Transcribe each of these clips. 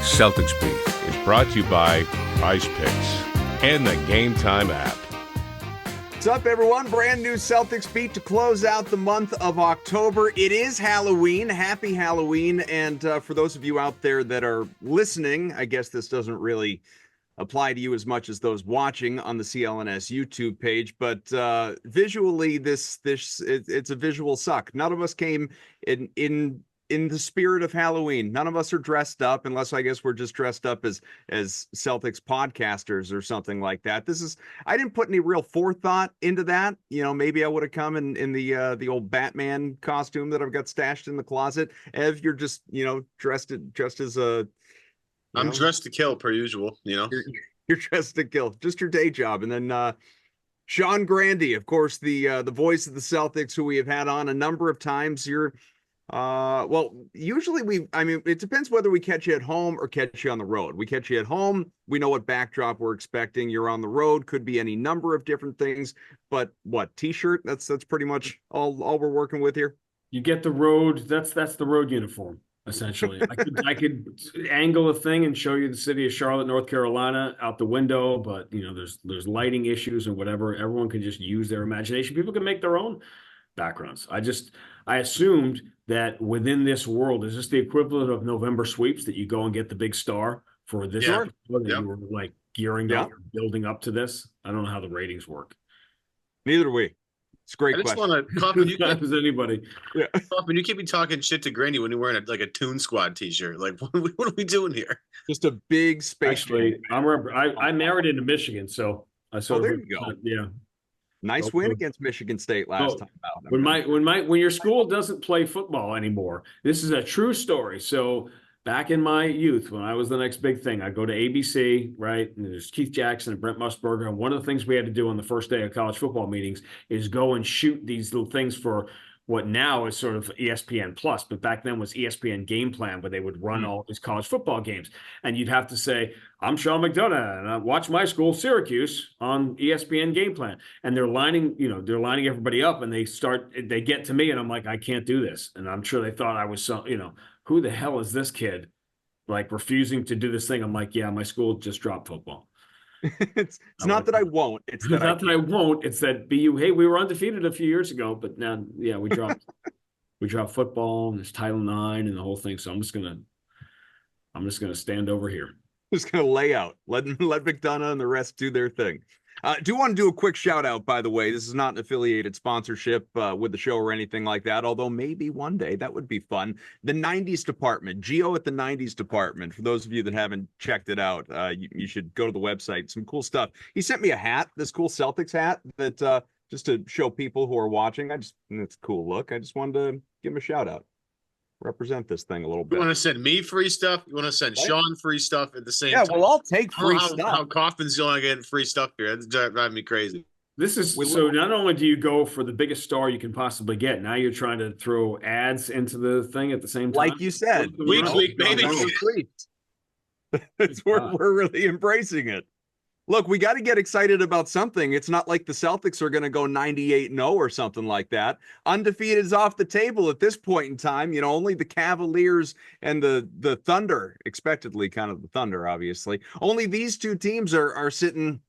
Celtics Beat is brought to you by Prize Picks and the Game Time app. What's up, everyone? Brand new Celtics Beat to close out the month of October. It is Halloween. Happy Halloween. And for those of you out there that are listening, I guess this doesn't really apply to you as much as those watching on the CLNS YouTube page, but visually, it's a visual suck. None of us came in the spirit of Halloween. None of us are dressed up, unless I guess we're just dressed up as Celtics podcasters or something like that. I didn't put any real forethought into that. You know, maybe I would have come in the old Batman costume that I've got stashed in the closet. Ev, you're just, dressed as a... I'm dressed to kill per usual, You're dressed to kill. Just your day job. And then Sean Grande, of course, the voice of the Celtics, who we have had on a number of times. Usually it depends whether we catch you at home or catch you on the road. We catch you at home, we know what backdrop we're expecting. You're on the road, could be any number of different things. But what, t-shirt? That's pretty much all we're working with here. You get the road. That's the road uniform. Essentially, I could angle a thing and show you the city of Charlotte, North Carolina out the window, but there's lighting issues and whatever. Everyone can just use their imagination. People can make their own backgrounds. I assumed that within this world, is this the equivalent of November sweeps, that you go and get the big star for this episode, that you were like gearing up, building up to this? I don't know how the ratings work. Neither do we. It's a great question. I just want to, Kaufman, As anybody. Yeah. Kaufman, you keep me talking shit to Granny when you're wearing a Toon Squad t-shirt. Like, what are we doing here? Just a big space. Actually, I married into Michigan, so I saw. There you go. Yeah. Nice win against Michigan State last time out. When your school doesn't play football anymore, this is a true story. So back in my youth, when I was the next big thing, I'd go to ABC, right? And there's Keith Jackson and Brent Musburger. And one of the things we had to do on the first day of college football meetings is go and shoot these little things for what now is sort of ESPN Plus, but back then was ESPN Game Plan, where they would run all these college football games. And you'd have to say, I'm Sean McDonough, and I watch my school, Syracuse, on ESPN Game Plan. And they're lining everybody up, and they get to me, and I'm like, I can't do this. And I'm sure they thought I was who the hell is this kid, like, refusing to do this thing? I'm like, yeah, my school just dropped football. It's not that I won't. It's that I won't. It's that BU. Hey, we were undefeated a few years ago, but now, we dropped football, and there's Title IX and the whole thing. So I'm just gonna stand over here. Just gonna lay out. Let McDonough and the rest do their thing. Do want to do a quick shout out, by the way. This is not an affiliated sponsorship with the show or anything like that, although maybe one day that would be fun. The 90s department, Geo at the 90s department. For those of you that haven't checked it out, you should go to the website. Some cool stuff. He sent me a hat, this cool Celtics hat that just to show people who are watching. It's a cool look. I just wanted to give him a shout out. Represent this thing a little bit. You want to send me free stuff? You want to send Sean free stuff at the same time? Yeah, well, I'll take free stuff. How Kaufman's only getting free stuff here? That's driving me crazy. So not only do you go for the biggest star you can possibly get, now you're trying to throw ads into the thing at the same time. Like you said. Week, baby. We're really embracing it. Look, we got to get excited about something. It's not like the Celtics are going to go 98-0 or something like that. Undefeated is off the table at this point in time. Only the Cavaliers and the Thunder, expectedly kind of the Thunder, obviously. Only these two teams are sitting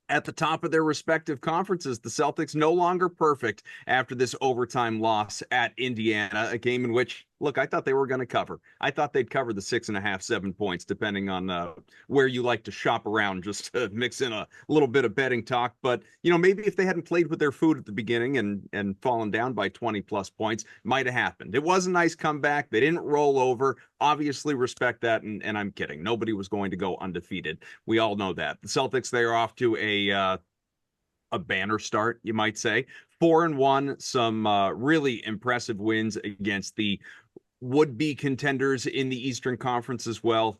at the top of their respective conferences. The Celtics no longer perfect after this overtime loss at Indiana, a game in which, look, I thought they were going to cover. I thought they'd cover the 6.5, 7 points, depending on where you like to shop around, just to mix in a little bit of betting talk. But, maybe if they hadn't played with their food at the beginning and fallen down by 20 plus points, might have happened. It was a nice comeback. They didn't roll over. Obviously respect that. And I'm kidding. Nobody was going to go undefeated. We all know that. The Celtics, they are off to a banner start, you might say. 4-1, some really impressive wins against the would-be contenders in the Eastern Conference as well.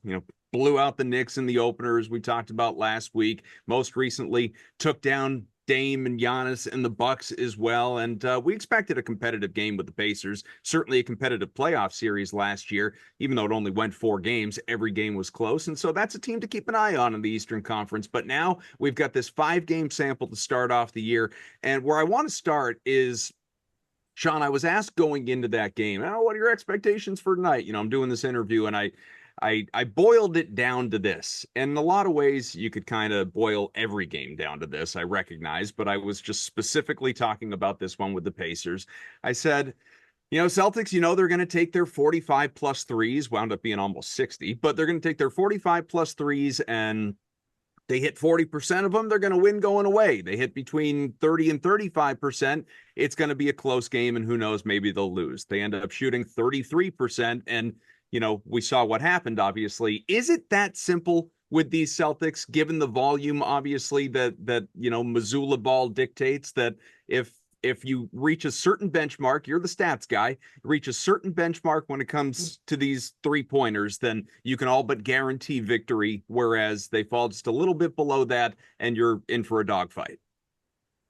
Blew out the Knicks in the openers we talked about last week. Most recently, took down Dame and Giannis and the Bucks as well. And we expected a competitive game with the Pacers, certainly a competitive playoff series last year, even though it only went 4 games, every game was close. And so that's a team to keep an eye on in the Eastern Conference. But now we've got this 5-game sample to start off the year. And where I want to start is, Sean, I was asked going into that game, what are your expectations for tonight? I'm doing this interview and I I boiled it down to this. In a lot of ways, you could kind of boil every game down to this, I recognize, but I was just specifically talking about this one with the Pacers. I said, Celtics, they're going to take their 45 plus threes, wound up being almost 60, but they're going to take their 45 plus threes and they hit 40% of them, they're going to win going away. They hit between 30 and 35%, it's going to be a close game, and who knows, maybe they'll lose. They end up shooting 33%, and, we saw what happened, obviously. Is it that simple with these Celtics, given the volume, obviously, that Missoula ball dictates, that if you reach a certain benchmark, you're the stats guy, reach a certain benchmark when it comes to these 3-pointers, then you can all but guarantee victory, whereas they fall just a little bit below that and you're in for a dogfight?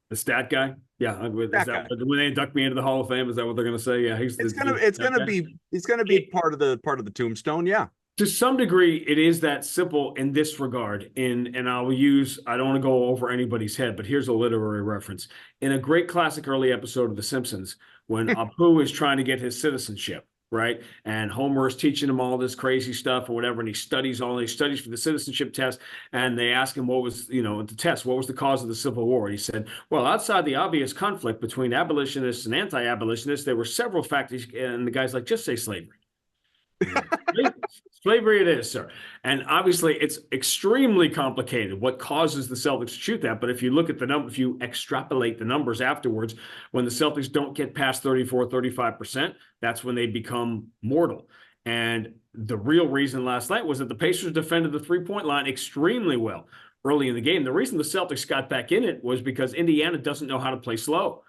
The stat guy? Yeah. When they induct me into the Hall of Fame, is that what they're going to say? Yeah. It's going to be part of the tombstone. Yeah. To some degree, it is that simple in this regard. And I don't want to go over anybody's head, but here's a literary reference. In a great classic early episode of The Simpsons, when Apu is trying to get his citizenship, right? And Homer is teaching him all this crazy stuff or whatever, and he studies for the citizenship test, and they ask him what was the cause of the Civil War? And he said, well, outside the obvious conflict between abolitionists and anti-abolitionists, there were several factors, and the guy's like, just say slavery. Slavery it is, sir. And obviously it's extremely complicated what causes the Celtics to shoot that. But if you look at the number, if you extrapolate the numbers afterwards, when the Celtics don't get past 34, 35%, that's when they become mortal. And the real reason last night was that the Pacers defended the 3-point line extremely well early in the game. The reason the Celtics got back in it was because Indiana doesn't know how to play slow.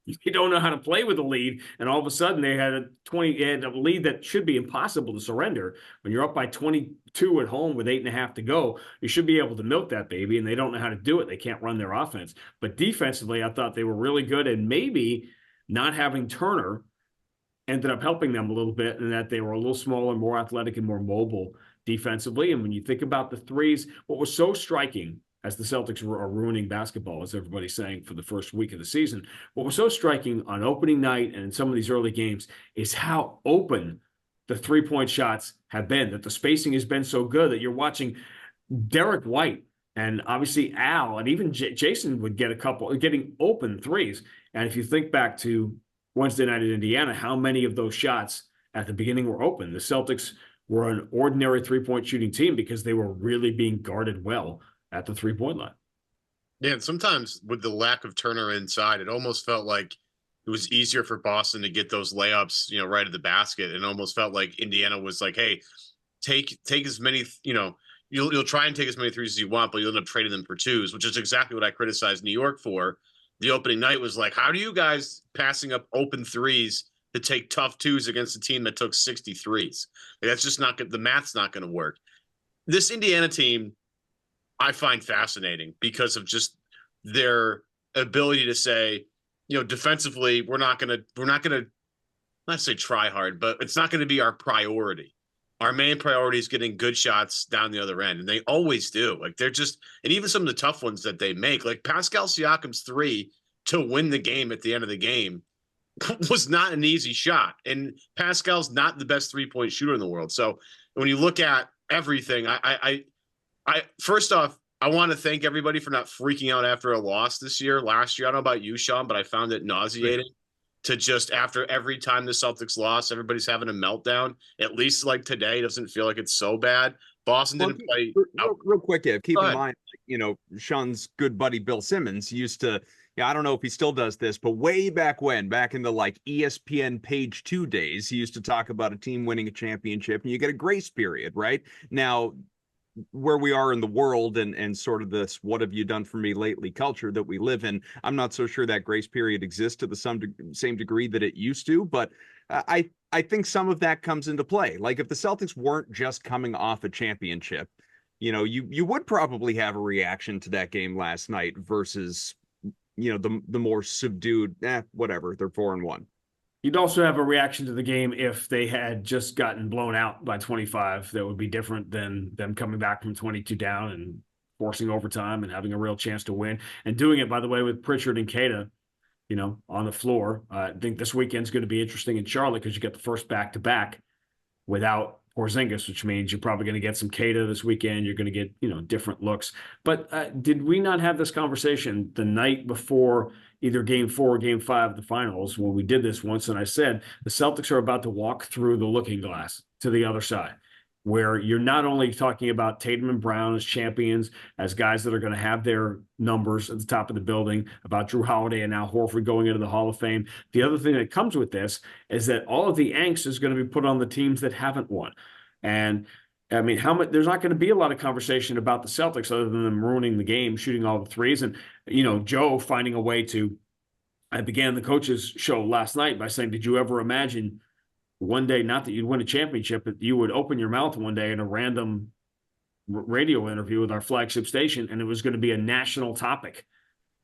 You don't know how to play with a lead, and all of a sudden they had a lead that should be impossible to surrender. When you're up by 22 at home with 8.5 to go, you should be able to milk that baby, and they don't know how to do it. They can't run their offense. But defensively, I thought they were really good, and maybe not having Turner ended up helping them a little bit, in that they were a little smaller, more athletic, and more mobile defensively. And when you think about the threes, what was so striking as the Celtics are ruining basketball, as everybody's saying, for the first week of the season, what was so striking on opening night and in some of these early games is how open the 3-point shots have been, that the spacing has been so good that you're watching Derek White and obviously Al and even Jason would get a couple getting open threes. And if you think back to Wednesday night in Indiana, how many of those shots at the beginning were open? The Celtics were an ordinary 3-point shooting team because they were really being guarded well at the 3-point line. Yeah, and sometimes with the lack of Turner inside, it almost felt like it was easier for Boston to get those layups, right at the basket. It almost felt like Indiana was like, hey, take as many, you'll try and take as many threes as you want, but you'll end up trading them for twos, which is exactly what I criticized New York for. The opening night was like, how do you guys passing up open threes to take tough twos against a team that took 60 threes? Like, that's just not good. The math's not going to work. This Indiana team, I find fascinating because of just their ability to say, defensively, we're not going to not say try hard, but it's not going to be our priority. Our main priority is getting good shots down the other end. And they always do. Like, they're just, and even some of the tough ones that they make, like Pascal Siakam's 3 to win the game at the end of the game was not an easy shot. And Pascal's not the best 3-point shooter in the world. So when you look at everything, I first off, I want to thank everybody for not freaking out after a loss this year. Last year, I don't know about you, Sean, but I found it nauseating to just after every time the Celtics lost, everybody's having a meltdown. At least like today, it doesn't feel like it's so bad. Boston didn't play. Real quick, Ev, keep in mind, Sean's good buddy Bill Simmons used to, I don't know if he still does this, but way back in the ESPN Page 2 days, he used to talk about a team winning a championship and you get a grace period, right? Now, where we are in the world and sort of this what have you done for me lately culture that we live in, I'm not so sure that grace period exists to the same degree that it used to, but I think some of that comes into play. Like if the Celtics weren't just coming off a championship, you would probably have a reaction to that game last night versus the more subdued whatever, they're 4-1. You'd also have a reaction to the game if they had just gotten blown out by 25. That would be different than them coming back from 22 down and forcing overtime and having a real chance to win. And doing it, by the way, with Pritchard and Keita, on the floor. I think this weekend's going to be interesting in Charlotte because you get the first back-to-back without Porzingis, which means you're probably going to get some Kata this weekend. You're going to get, different looks. But did we not have this conversation the night before either game 4 or game 5 of the finals when we did this once? And I said, the Celtics are about to walk through the looking glass to the other side, where you're not only talking about Tatum and Brown as champions, as guys that are going to have their numbers at the top of the building, about Drew Holiday and now Horford going into the Hall of Fame. The other thing that comes with this is that all of the angst is going to be put on the teams that haven't won. And I mean, there's not going to be a lot of conversation about the Celtics other than them ruining the game, shooting all the threes. And, Joe finding a way I began the coaches show last night by saying, did you ever imagine one day, not that you'd win a championship, but you would open your mouth one day in a random radio interview with our flagship station, and it was going to be a national topic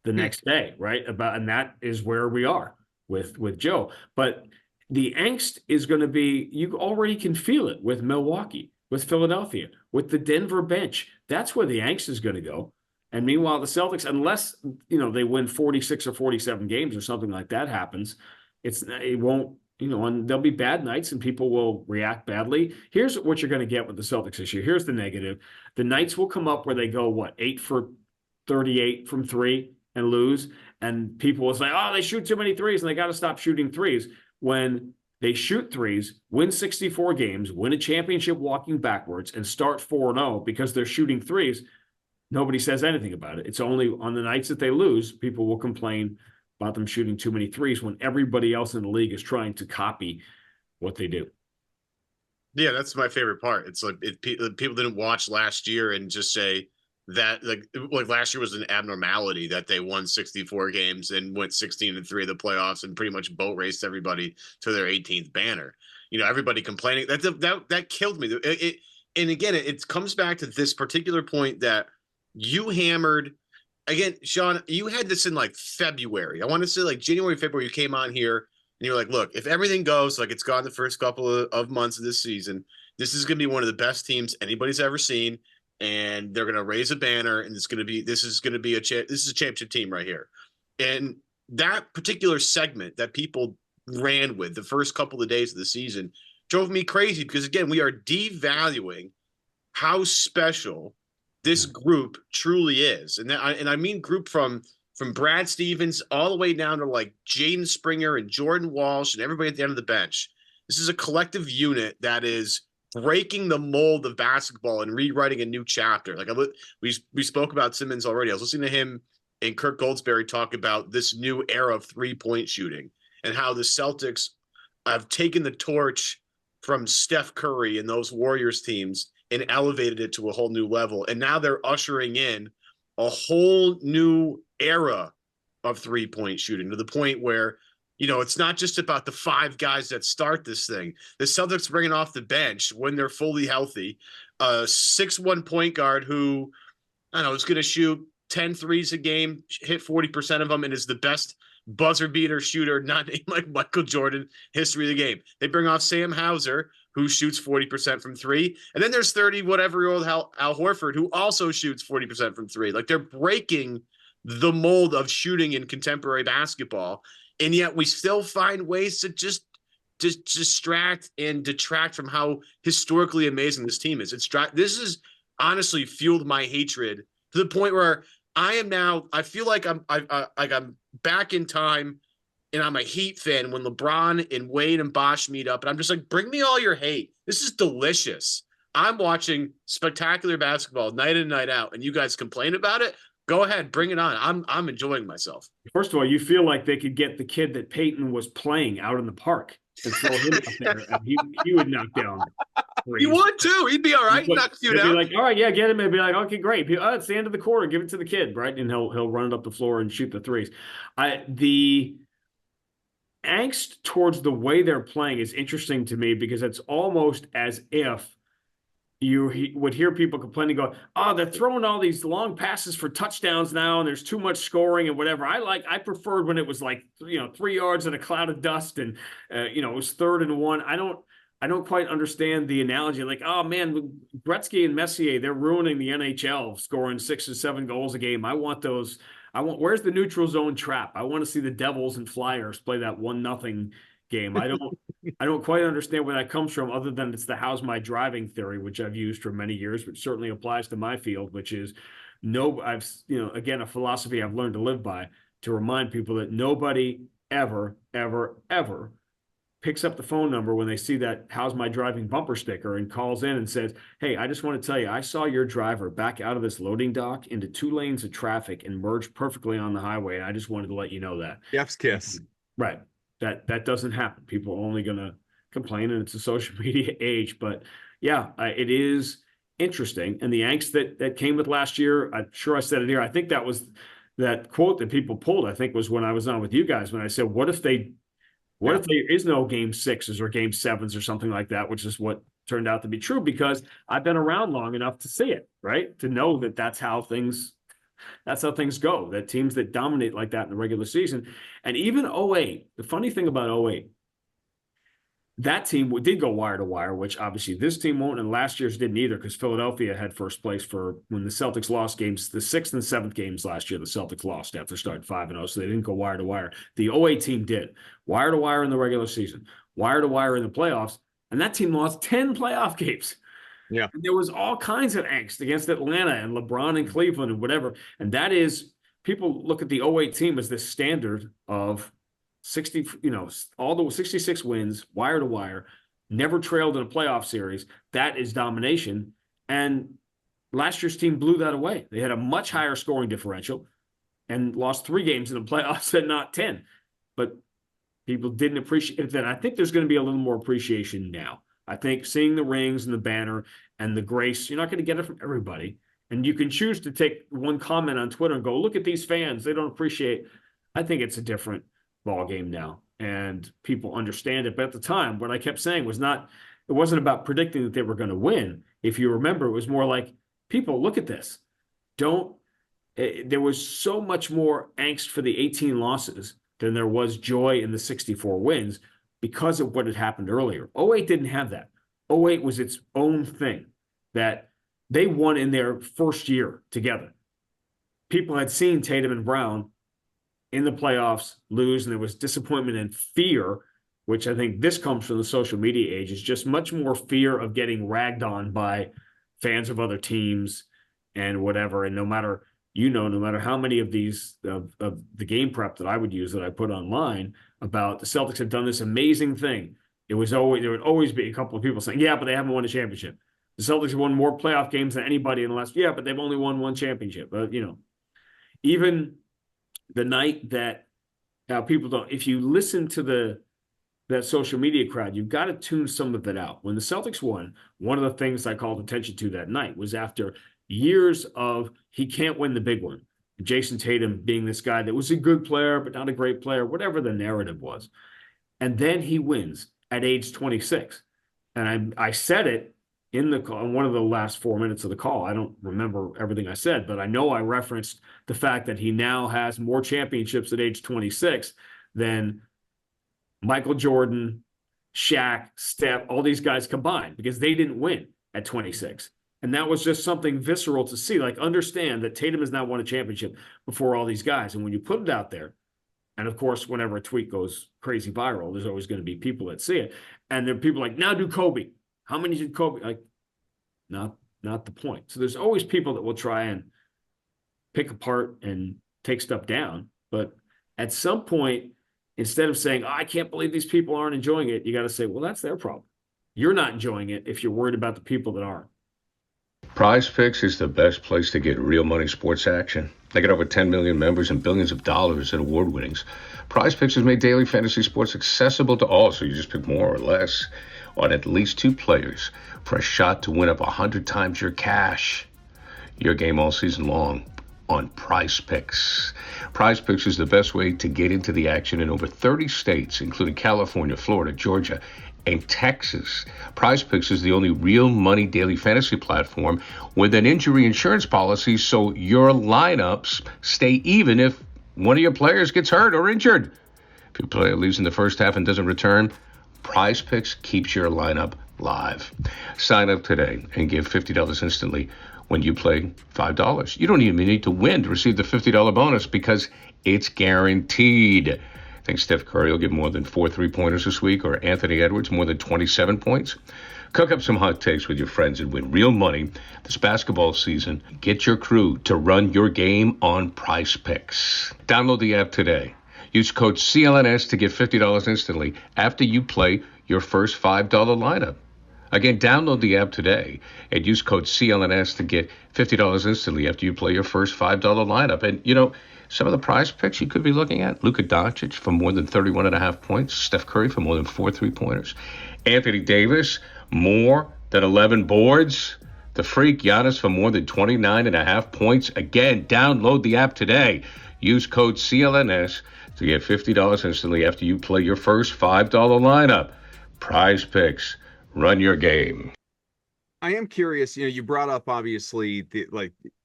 the next day, right? And that is where we are with Joe. But the angst is going to be, you already can feel it with Milwaukee, with Philadelphia, with the Denver bench. That's where the angst is going to go. And meanwhile, the Celtics, unless, they win 46 or 47 games or something like that happens, it won't, and there'll be bad nights and people will react badly. Here's what you're going to get with the Celtics this year. Here's the negative. The nights will come up where they go, 8 for 38 from 3 and lose. And people will say, oh, they shoot too many threes and they got to stop shooting threes. When they shoot threes, win 64 games, win a championship walking backwards, and start 4-0 because they're shooting threes, nobody says anything about it. It's only on the nights that they lose, people will complain about them shooting too many threes when everybody else in the league is trying to copy what they do. Yeah, that's my favorite part. It's like people didn't watch last year and just say that like last year was an abnormality that they won 64 games and went 16-3 of the playoffs and pretty much boat raced everybody to their 18th banner. Everybody complaining that killed me. And again, it comes back to this particular point that you hammered. Again, Sean, you had this in like February. I want to say like January, February, you came on here and you're like, look, if everything goes like it's gone the first couple of months of this season, this is going to be one of the best teams anybody's ever seen. And they're going to raise a banner and this is a championship team right here. And that particular segment that people ran with the first couple of days of the season drove me crazy because, again, we are devaluing how special this group truly is. And I mean group from Brad Stevens all the way down to like Jaden Springer and Jordan Walsh and everybody at the end of the bench. This is a collective unit that is breaking the mold of basketball and rewriting a new chapter. Like we spoke about Simmons already. I was listening to him and Kirk Goldsberry talk about this new era of 3-point shooting and how the Celtics have taken the torch from Steph Curry and those Warriors teams and elevated it to a whole new level. And now they're ushering in a whole new era of 3-point shooting to the point where, it's not just about the 5 guys that start this thing. The Celtics bringing off the bench when they're fully healthy, a 6'1" point guard who, I don't know, is going to shoot 10 threes a game, hit 40% of them, and is the best buzzer beater shooter, not named like Michael Jordan, history of the game. They bring off Sam Hauser, who shoots 40% from 3. And then there's 30-whatever-year-old Al Horford, who also shoots 40% from 3. Like, they're breaking the mold of shooting in contemporary basketball. And yet we still find ways to just distract and detract from how historically amazing this team is. This has honestly fueled my hatred to the point where I feel like I'm back in time and I'm a Heat fan when LeBron and Wade and Bosh meet up. And I'm just like, bring me all your hate. This is delicious. I'm watching spectacular basketball night in, night out, and you guys complain about it? Go ahead, bring it on. I'm enjoying myself. First of all, you feel like they could get the kid that Peyton was playing out in the park and throw him up there, and he would knock down. He would too. He'd be all right. Knock a few down. Be like, all right, yeah, get him. And be like, okay, great. It's the end of the quarter. Give it to the kid, right? And he'll run it up the floor and shoot the threes. The angst towards the way they're playing is interesting to me because it's almost as if you would hear people complaining, go, oh, they're throwing all these long passes for touchdowns now, and there's too much scoring and whatever. I preferred when it was like, 3 yards and a cloud of dust and, it was 3rd and 1. I don't quite understand the analogy. Like, oh man, Gretzky and Messier, they're ruining the NHL, scoring 6 or 7 goals a game. Where's the neutral zone trap? I want to see the Devils and Flyers play that 1-0 game. I don't I don't quite understand where that comes from, other than it's the how's my driving theory, which I've used for many years, which certainly applies to my field, which is again, a philosophy I've learned to live by, to remind people that nobody ever, ever, ever picks up the phone number when they see that how's my driving bumper sticker and calls in and says, hey, I just want to tell you, I saw your driver back out of this loading dock into 2 lanes of traffic and merge perfectly on the highway. And I just wanted to let you know that. Jeff's kiss. Right. That doesn't happen. People are only going to complain, and it's a social media age. But yeah, it is interesting. And the angst that came with last year, I'm sure I said it here. I think that was that quote that people pulled, I think, was when I was on with you guys, when I said, what if there is no game 6s or game 7s or something like that, which is what turned out to be true, because I've been around long enough to see it, right? To know that that's how things go, that teams that dominate like that in the regular season. And even 08, the funny thing about 08, that team did go wire to wire, which obviously this team won't, and last year's didn't either, because Philadelphia had first place for when the Celtics lost games. The 6th and 7th games last year, the Celtics lost after starting 5-0, so they didn't go wire to wire. The 08 team did. Wire to wire in the regular season, wire to wire in the playoffs, and that team lost 10 playoff games. Yeah. And there was all kinds of angst against Atlanta and LeBron and Cleveland and whatever. And that is, people look at the 08 team as this standard of 60, all the 66 wins, wire to wire, never trailed in a playoff series. That is domination. And last year's team blew that away. They had a much higher scoring differential and lost 3 games in the playoffs and not 10. But people didn't appreciate it then. I think there's going to be a little more appreciation now. I think seeing the rings and the banner and the grace, you're not going to get it from everybody. And you can choose to take one comment on Twitter and go, look at these fans, they don't appreciate. I think it's a different ball game now, and people understand it. But at the time, what I kept saying it wasn't about predicting that they were going to win. If you remember, it was more like, people, look at this. There was so much more angst for the 18 losses than there was joy in the 64 wins because of what had happened earlier. 08 didn't have that. 08 was its own thing, that they won in their first year together. People had seen Tatum and Brown in the playoffs lose, and there was disappointment and fear, which I think this comes from the social media age, is just much more fear of getting ragged on by fans of other teams and whatever. And no matter how many of these of the game prep that I would use that I put online about the Celtics have done this amazing thing, there would always be a couple of people saying, yeah, but they haven't won a championship. The Celtics have won more playoff games than anybody in the last, yeah, but they've only won 1 championship. But even the night that people don't, if you listen to that social media crowd, you've got to tune some of it out. When the Celtics won, one of the things I called attention to that night was after years of he can't win the big one. Jason Tatum being this guy that was a good player, but not a great player, whatever the narrative was. And then he wins at age 26. And I said it in the call, in one of the last 4 minutes of the call. I don't remember everything I said, but I know I referenced the fact that he now has more championships at age 26 than Michael Jordan, Shaq, Steph, all these guys combined, because they didn't win at 26. And that was just something visceral to see. Like, understand that Tatum has now won a championship before all these guys. And when you put it out there, and of course, whenever a tweet goes crazy viral, there's always going to be people that see it. And there are people like, now do Kobe. How many did Kobe? Like, not the point. So there's always people that will try and pick apart and take stuff down. But at some point, instead of saying, oh, I can't believe these people aren't enjoying it, you got to say, well, that's their problem. You're not enjoying it if you're worried about the people that aren't. Prize Picks is the best place to get real money sports action. They got over 10 million members and billions of dollars in award winnings. Prize Picks has made daily fantasy sports accessible to all, so you just pick more or less on at least 2 players for a shot to win up 100 times your cash. Your game all season long on Prize Picks. Prize Picks is the best way to get into the action in over 30 states, including California, Florida, Georgia, and Texas. Prize Picks is the only real money daily fantasy platform with an injury insurance policy, so your lineups stay even if one of your players gets hurt or injured. If your player leaves in the first half and doesn't return, Prize Picks keeps your lineup live. Sign up today and give $50 instantly when you play $5. You don't even need to win to receive the $50 bonus because it's guaranteed. Think Steph Curry will get more than 4 3-pointers this week, or Anthony Edwards more than 27 points? Cook up some hot takes with your friends and win real money this basketball season. Get your crew to run your game on Prize Picks. Download the app today. Use code CLNS to get $50 instantly after you play your first $5 lineup. Again, download the app today and use code CLNS to get $50 instantly after you play your first $5 lineup. And, you know, some of the Prize Picks you could be looking at: Luka Doncic for more than 31.5 points, Steph Curry for more than 4 3-pointers, Anthony Davis more than 11 boards, the freak Giannis for more than 29.5 points. Again, download the app today. Use code CLNS to get $50 instantly after you play your first $5 lineup. Prize Picks. Run your game. I am curious, you brought up, obviously,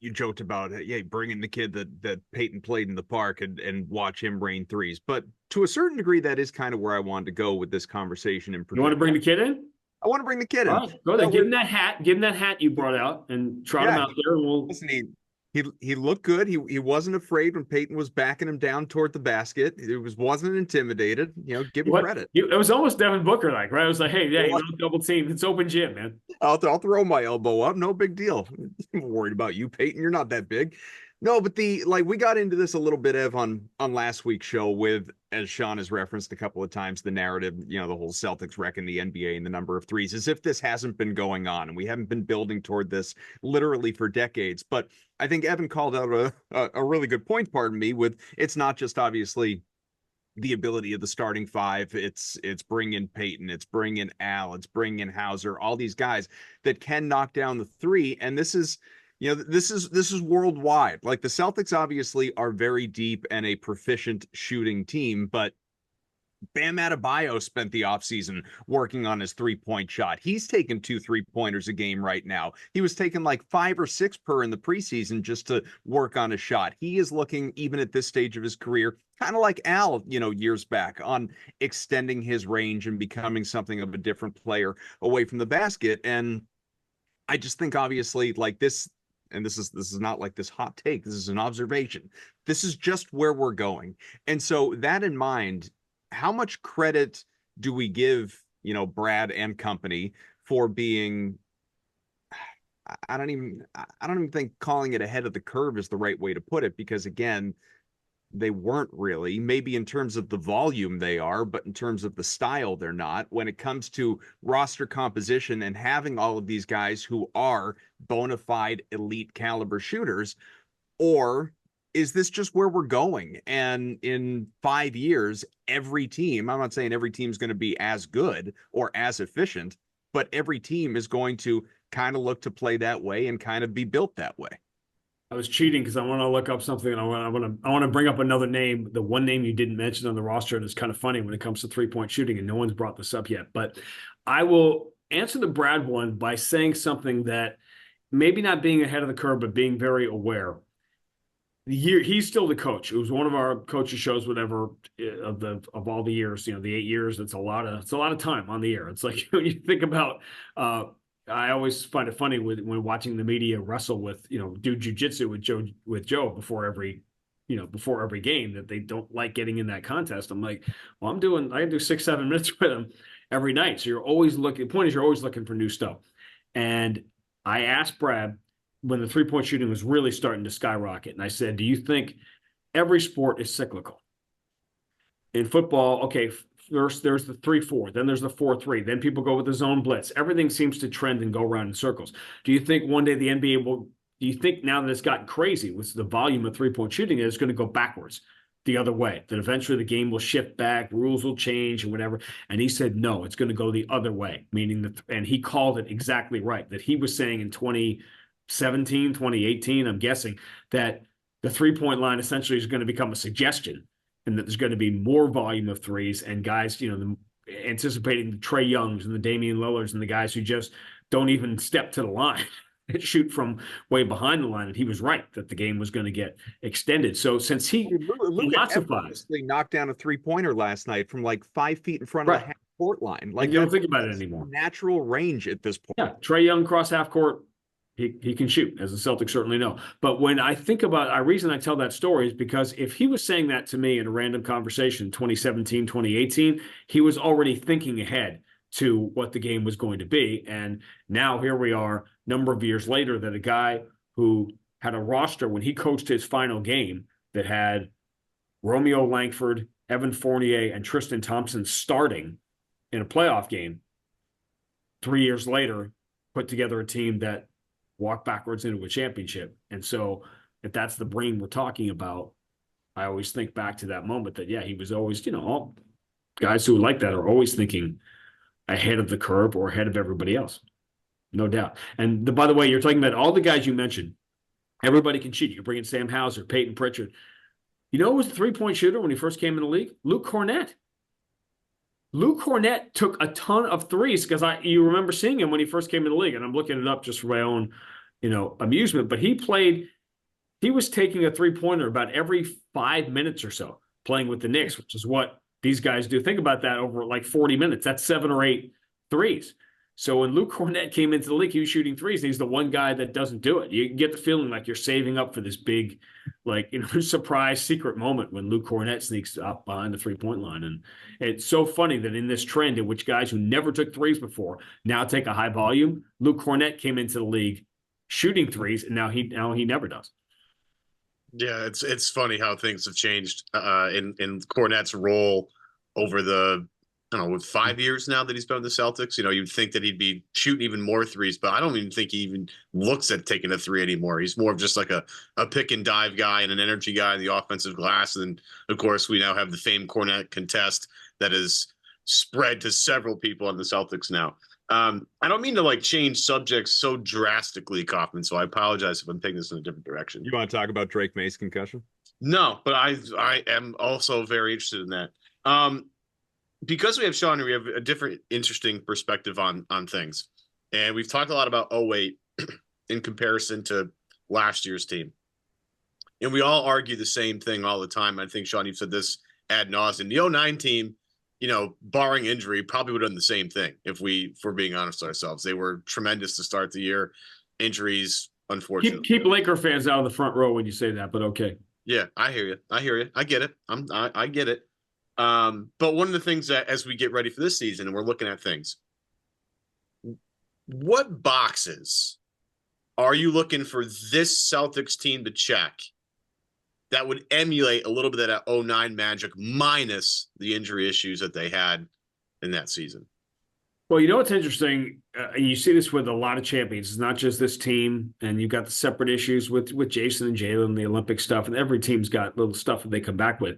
you joked about, bringing the kid that Peyton played in the park and watch him rain threes. But to a certain degree, that is kind of where I wanted to go with this conversation. You want to bring the kid in? I want to bring the kid in. Right, go there. Give him that hat. Give him that hat you brought out and trot him out there. And we'll... Listen, he looked good. He wasn't afraid when Peyton was backing him down toward the basket. It wasn't intimidated. Give him credit. It was almost Devin Booker like, right? I was like, hey, you don't double team. It's open gym, man. I'll throw my elbow up. No big deal. I'm worried about you, Peyton. You're not that big. No, but we got into this a little bit, Ev, on last week's show with, as Sean has referenced a couple of times, the narrative, the whole Celtics wrecking the NBA and the number of threes, as if this hasn't been going on and we haven't been building toward this literally for decades. But I think Evan called out a really good point, pardon me, with it's not just obviously the ability of the starting five. It's bringing Peyton, it's bringing Al, it's bringing Hauser, all these guys that can knock down the three. And this is, this is worldwide. Like, the Celtics obviously are very deep and a proficient shooting team, but Bam Adebayo spent the offseason working on his 3-point shot. He's taking 2 3-pointers a game right now. He was taking like 5 or 6 per in the preseason just to work on a shot. He is looking, even at this stage of his career, kind of like Al, years back, on extending his range and becoming something of a different player away from the basket. And I just think, obviously, like this, and this is not like this hot take, this is an observation. This is just where we're going. And so, that in mind, how much credit do we give, Brad and company for being, I don't even think calling it ahead of the curve is the right way to put it, because again, they weren't really. Maybe in terms of the volume they are, but in terms of the style, they're not. When it comes to roster composition and having all of these guys who are bona fide elite caliber shooters, or is this just where we're going? And in 5 years, every team, I'm not saying every team is going to be as good or as efficient, but every team is going to kind of look to play that way and kind of be built that way. I was cheating because I want to look up something, and I want to bring up another name, the one name you didn't mention on the roster, and it's kind of funny when it comes to 3-point shooting, and no one's brought this up yet. But I will answer the Brad one by saying something that maybe not being ahead of the curve, but being very aware. He's still the coach. It was one of our coaches shows, whatever, of all the years, the 8 years. It's a lot of time on the air. It's like, when you think about, I always find it funny when watching the media wrestle with, do jujitsu with Joe before every game, that they don't like getting in that contest. I'm like, well, I can do 6-7 minutes with him every night. So you're always looking. The point is, you're always looking for new stuff. And I asked Brad when the 3-point shooting was really starting to skyrocket, and I said, do you think every sport is cyclical? In football, okay, first there's the 3-4, then there's the 4-3, then people go with the zone blitz. Everything seems to trend and go around in circles. Do you think one day the NBA do you think now that it's gotten crazy with the volume of 3-point shooting, it's going to go backwards the other way, that eventually the game will shift back, rules will change and whatever? And he said, no, it's going to go the other way, meaning that, and he called it exactly right, that he was saying in 2017, 2018, I'm guessing, that the 3-point line essentially is going to become a suggestion, and that there's going to be more volume of threes, and guys, anticipating the Trae Youngs and the Damian Lillards and the guys who just don't even step to the line and shoot from way behind the line. And he was right that the game was going to get extended. So since he effortlessly knocked down a 3-pointer last night from like 5 feet in front of the half-court line. Like, you don't think about it anymore. Natural range at this point. Yeah, Trae Young cross half court. He can shoot, as the Celtics certainly know. But when I think about the reason I tell that story is because if he was saying that to me in a random conversation, 2017, 2018, he was already thinking ahead to what the game was going to be. And now here we are, number of years later, that a guy who had a roster when he coached his final game that had Romeo Langford, Evan Fournier, and Tristan Thompson starting in a playoff game, 3 years later, put together a team that walked backwards into a championship. And so if that's the brain we're talking about, I always think back to that moment that, yeah, he was always, all guys who like that are always thinking ahead of the curve or ahead of everybody else. No doubt. And by the way, you're talking about all the guys you mentioned. Everybody can shoot. You bring in Sam Hauser, Peyton Pritchard. You know who was a three-point shooter when he first came in the league? Luke Cornett. Luke Cornett took a ton of threes because you remember seeing him when he first came in the league, and I'm looking it up just for my own, amusement. But he was taking a three-pointer about every 5 minutes or so playing with the Knicks, which is what these guys do. Think about that over like 40 minutes. That's 7 or 8 threes. So when Luke Cornett came into the league, he was shooting threes. And he's the one guy that doesn't do it. You get the feeling like you're saving up for this big, surprise secret moment when Luke Cornett sneaks up behind the three-point line. And it's so funny that in this trend in which guys who never took threes before now take a high volume, Luke Cornett came into the league shooting threes, and now he never does. Yeah, it's funny how things have changed in Cornett's role over the, with 5 years now that he's been with the Celtics. You'd think that he'd be shooting even more threes, but I don't even think he even looks at taking a three anymore. He's more of just like a pick and dive guy and an energy guy in the offensive glass. And of course, we now have the famed Cornett contest that is spread to several people on the Celtics now. I don't mean to change subjects so drastically, Kaufman, so I apologize if I'm taking this in a different direction. You want to talk about Drake May's concussion? No, but I am also very interested in that. Because we have Sean, we have a different, interesting perspective on things. And we've talked a lot about 08 in comparison to last year's team. And we all argue the same thing all the time. I think, Sean, you've said this ad nauseum. The 09 team, barring injury, probably would have done the same thing if we're being honest with ourselves. They were tremendous to start the year. Injuries, unfortunately. Keep Laker fans out of the front row when you say that, but okay. Yeah, I hear you. I get it. I get it. But one of the things that as we get ready for this season and we're looking at things, what boxes are you looking for this Celtics team to check that would emulate a little bit of that 09 magic minus the injury issues that they had in that season? Well, what's interesting, you see this with a lot of champions. It's not just this team, and you've got the separate issues with Jason and Jalen, the Olympic stuff, and every team's got little stuff that they come back with.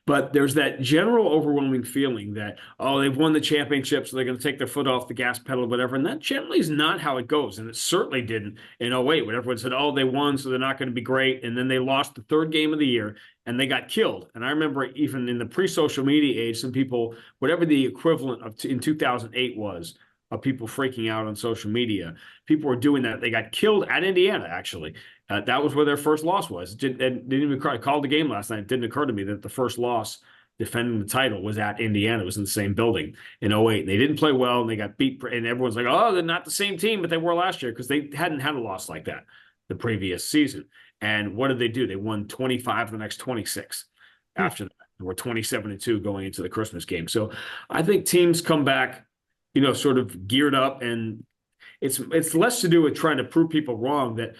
But there's that general overwhelming feeling that, they've won the championship, so they're going to take their foot off the gas pedal, whatever. And that generally is not how it goes, and it certainly didn't in 08 when everyone said, they won, so they're not going to be great. And then they lost the third game of the year, and they got killed. And I remember even in the pre-social media age, some people, whatever the equivalent of in 2008 was, of people freaking out on social media, people were doing that. They got killed at Indiana, actually. That was where their first loss was. They didn't even call the game last night. It didn't occur to me that the first loss defending the title was at Indiana. It was in the same building in 08. They didn't play well, and they got beat. And everyone's like, they're not the same team, but they were last year because they hadn't had a loss like that the previous season. And what did they do? They won 25 of the next 26 after that. They were 27-2 going into the Christmas game. So I think teams come back, sort of geared up, and it's less to do with trying to prove people wrong that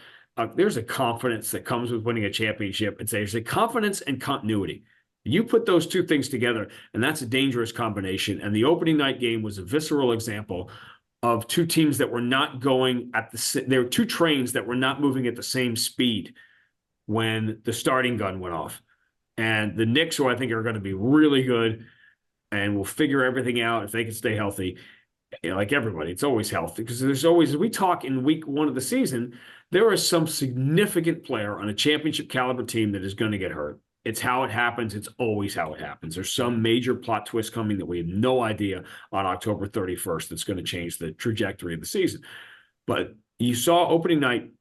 there's a confidence that comes with winning a championship. And there's a confidence and continuity. You put those two things together, and that's a dangerous combination. And the opening night game was a visceral example of two teams that were not going there were two trains that were not moving at the same speed when the starting gun went off. And the Knicks, who I think are going to be really good and will figure everything out if they can stay healthy, like everybody, it's always healthy because there's always, as we talk in week one of the season, there is some significant player on a championship caliber team that is going to get hurt. It's how it happens. It's always how it happens. There's some major plot twist coming that we have no idea on October 31st that's going to change the trajectory of the season. But you saw opening night,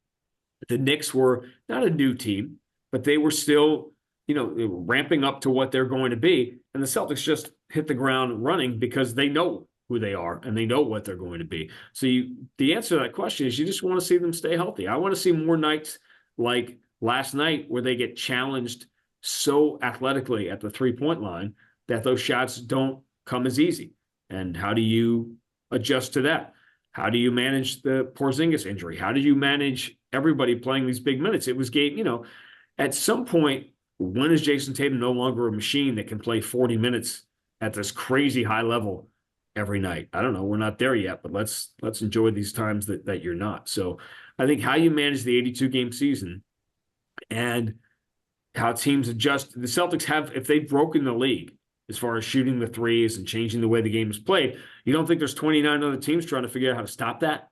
the Knicks were not a new team, but they were still, they were ramping up to what they're going to be. And the Celtics just hit the ground running because they know who they are and they know what they're going to be. So the answer to that question is you just want to see them stay healthy. I want to see more nights like last night where they get challenged so athletically at the 3-point line that those shots don't come as easy. And how do you adjust to that? How do you manage the Porzingis injury? How do you manage everybody playing these big minutes? It was game, at some point, when is Jason Tatum no longer a machine that can play 40 minutes at this crazy high level every night? I don't know. We're not there yet, but let's enjoy these times that you're not. So I think how you manage the 82-game season and how teams adjust. The Celtics have, if they've broken the league as far as shooting the threes and changing the way the game is played, you don't think there's 29 other teams trying to figure out how to stop that?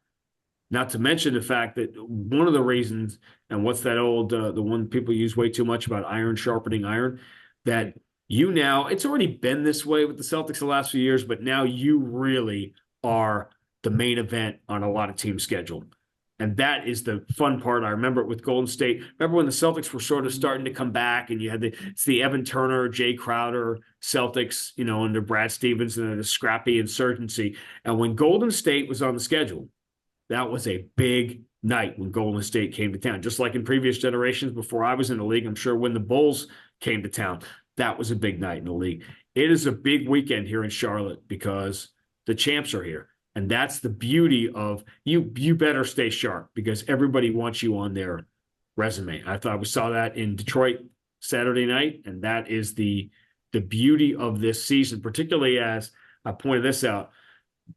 Not to mention the fact that one of the reasons, and what's that old, the one people use way too much about iron sharpening iron, that it's already been this way with the Celtics the last few years, but now you really are the main event on a lot of teams' schedule. And that is the fun part. I remember it with Golden State. Remember when the Celtics were sort of starting to come back and you had it's the Evan Turner, Jay Crowder Celtics, under Brad Stevens and the scrappy insurgency. And when Golden State was on the schedule, that was a big night when Golden State came to town. Just like in previous generations before I was in the league, I'm sure when the Bulls came to town, that was a big night in the league. It is a big weekend here in Charlotte because the champs are here. And that's the beauty of you better stay sharp because everybody wants you on their resume. I thought we saw that in Detroit Saturday night, and that is the beauty of this season, particularly as I pointed this out,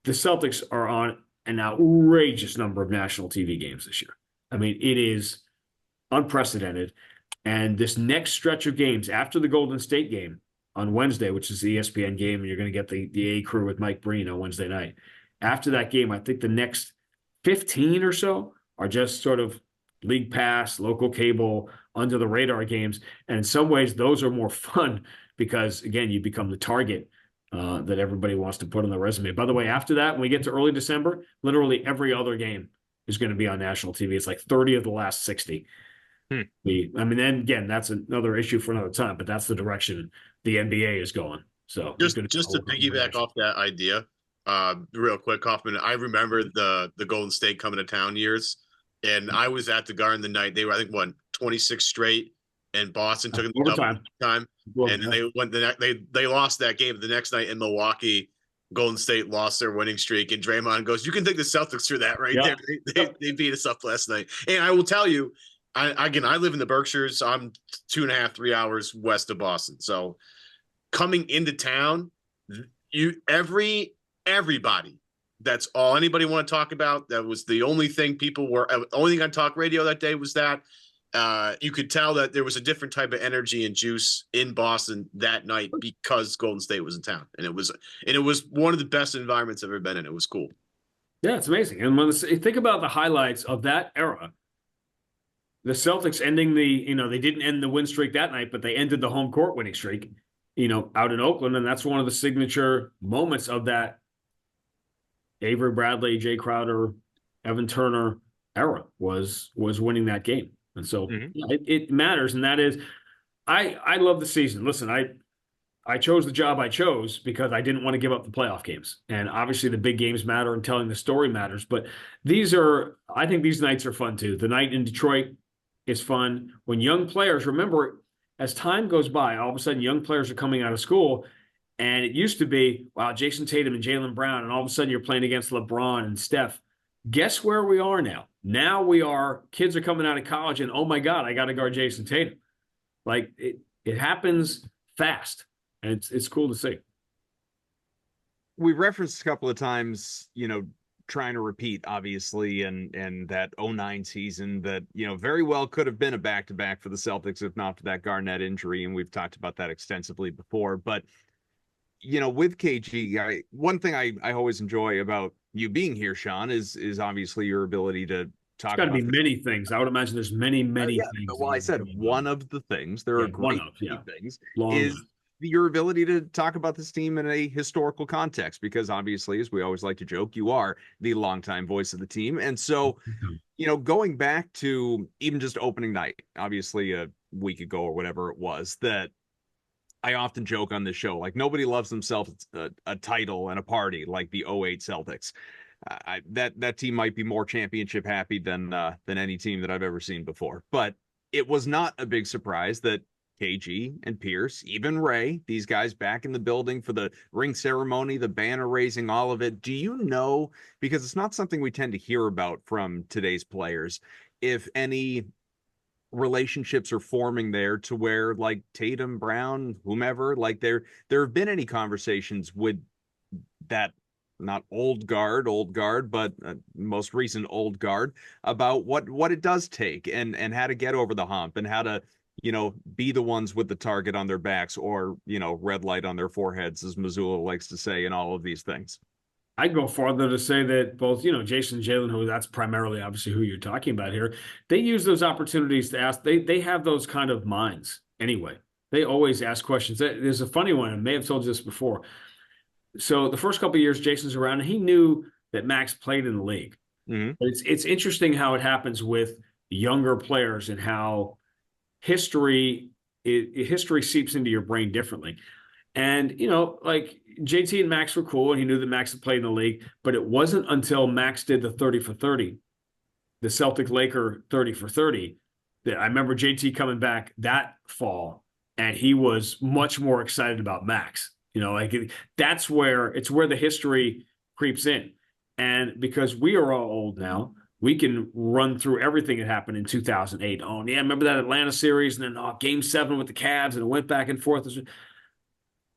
the Celtics are on an outrageous number of national TV games this year. I mean, it is unprecedented. And this next stretch of games after the Golden State game on Wednesday, which is the ESPN game, and you're going to get the A crew with Mike Breen on Wednesday night. After that game, I think the next 15 or so are just sort of league pass, local cable, under the radar games. And in some ways, those are more fun because, again, you become the target that everybody wants to put on the resume. By the way, after that, when we get to early December, literally every other game is going to be on national TV. It's like 30 of the last 60. Then again, that's another issue for another time, but that's the direction the NBA is going. So just to piggyback off that idea, real quick, Kaufman, I remember the Golden State coming to town years, and I was at the Garden the night they were, I think, 26 straight, and Boston took them to time, and then they lost that game the next night in Milwaukee. Golden State lost their winning streak, and Draymond goes, "You can take the Celtics through that right there. They beat us up last night." And I will tell you, I live in the Berkshires. I'm 2.5-3 hours west of Boston, so coming into town, everybody, that's all anybody want to talk about. That was the only thing only thing on talk radio that day was that. You could tell that there was a different type of energy and juice in Boston that night because Golden State was in town, and it was one of the best environments I've ever been in. It was cool. Yeah, it's amazing. And when think about the highlights of that era, the Celtics ending they didn't end the win streak that night, but they ended the home court winning streak, out in Oakland, and that's one of the signature moments of that Avery Bradley, Jay Crowder, Evan Turner era was winning that game. And so it matters. And that is, I love the season. Listen, I chose the job I chose because I didn't want to give up the playoff games. And obviously the big games matter and telling the story matters. But I think these nights are fun too. The night in Detroit is fun. When young players, remember, as time goes by, all of a sudden young players are coming out of school. And it used to be, wow, Jason Tatum and Jaylen Brown, and all of a sudden you're playing against LeBron and Steph. Guess where we are now? Now kids are coming out of college, and oh my God, I got to guard Jason Tatum. Like it happens fast, and it's cool to see. We referenced a couple of times, trying to repeat, obviously, and that 2009 season that, very well could have been a back-to-back for the Celtics if not for that Garnett injury, and we've talked about that extensively before, but with KG, one thing I always enjoy about you being here, Sean, is obviously your ability to talk about. There's got to be many things. I would imagine there's many things. Well, I said one of the things. There are great things. Is your ability to talk about this team in a historical context, because obviously, as we always like to joke, you are the longtime voice of the team. And so, going back to even just opening night, obviously a week ago or whatever it was, that I often joke on this show, like nobody loves themselves a title and a party like the '08 Celtics. That team might be more championship happy than any team that I've ever seen before. But it was not a big surprise that KG and Pierce, even Ray, these guys back in the building for the ring ceremony, the banner raising, all of it. Do you know, because it's not something we tend to hear about from today's players, if any relationships are forming there to where like Tatum, Brown, whomever, like there have been any conversations with that, not old guard, but most recent old guard, about what it does take and how to get over the hump and how to, be the ones with the target on their backs or, red light on their foreheads, as Missoula likes to say, and all of these things. I'd go farther to say that both, Jason and Jalen, who that's primarily obviously who you're talking about here, they use those opportunities to ask. They have those kind of minds anyway. They always ask questions. There's a funny one. I may have told you this before. So the first couple of years Jason's around, and he knew that Max played in the league. Mm-hmm. But it's interesting how it happens with younger players and how history seeps into your brain differently. And, like JT and Max were cool, and he knew that Max had played in the league, but it wasn't until Max did the 30 for 30, the Celtic Laker 30 for 30, that I remember JT coming back that fall, and he was much more excited about Max. That's where the history creeps in. And because we are all old now, we can run through everything that happened in 2008. Oh, yeah, remember that Atlanta series, and then Game 7 with the Cavs, and it went back and forth.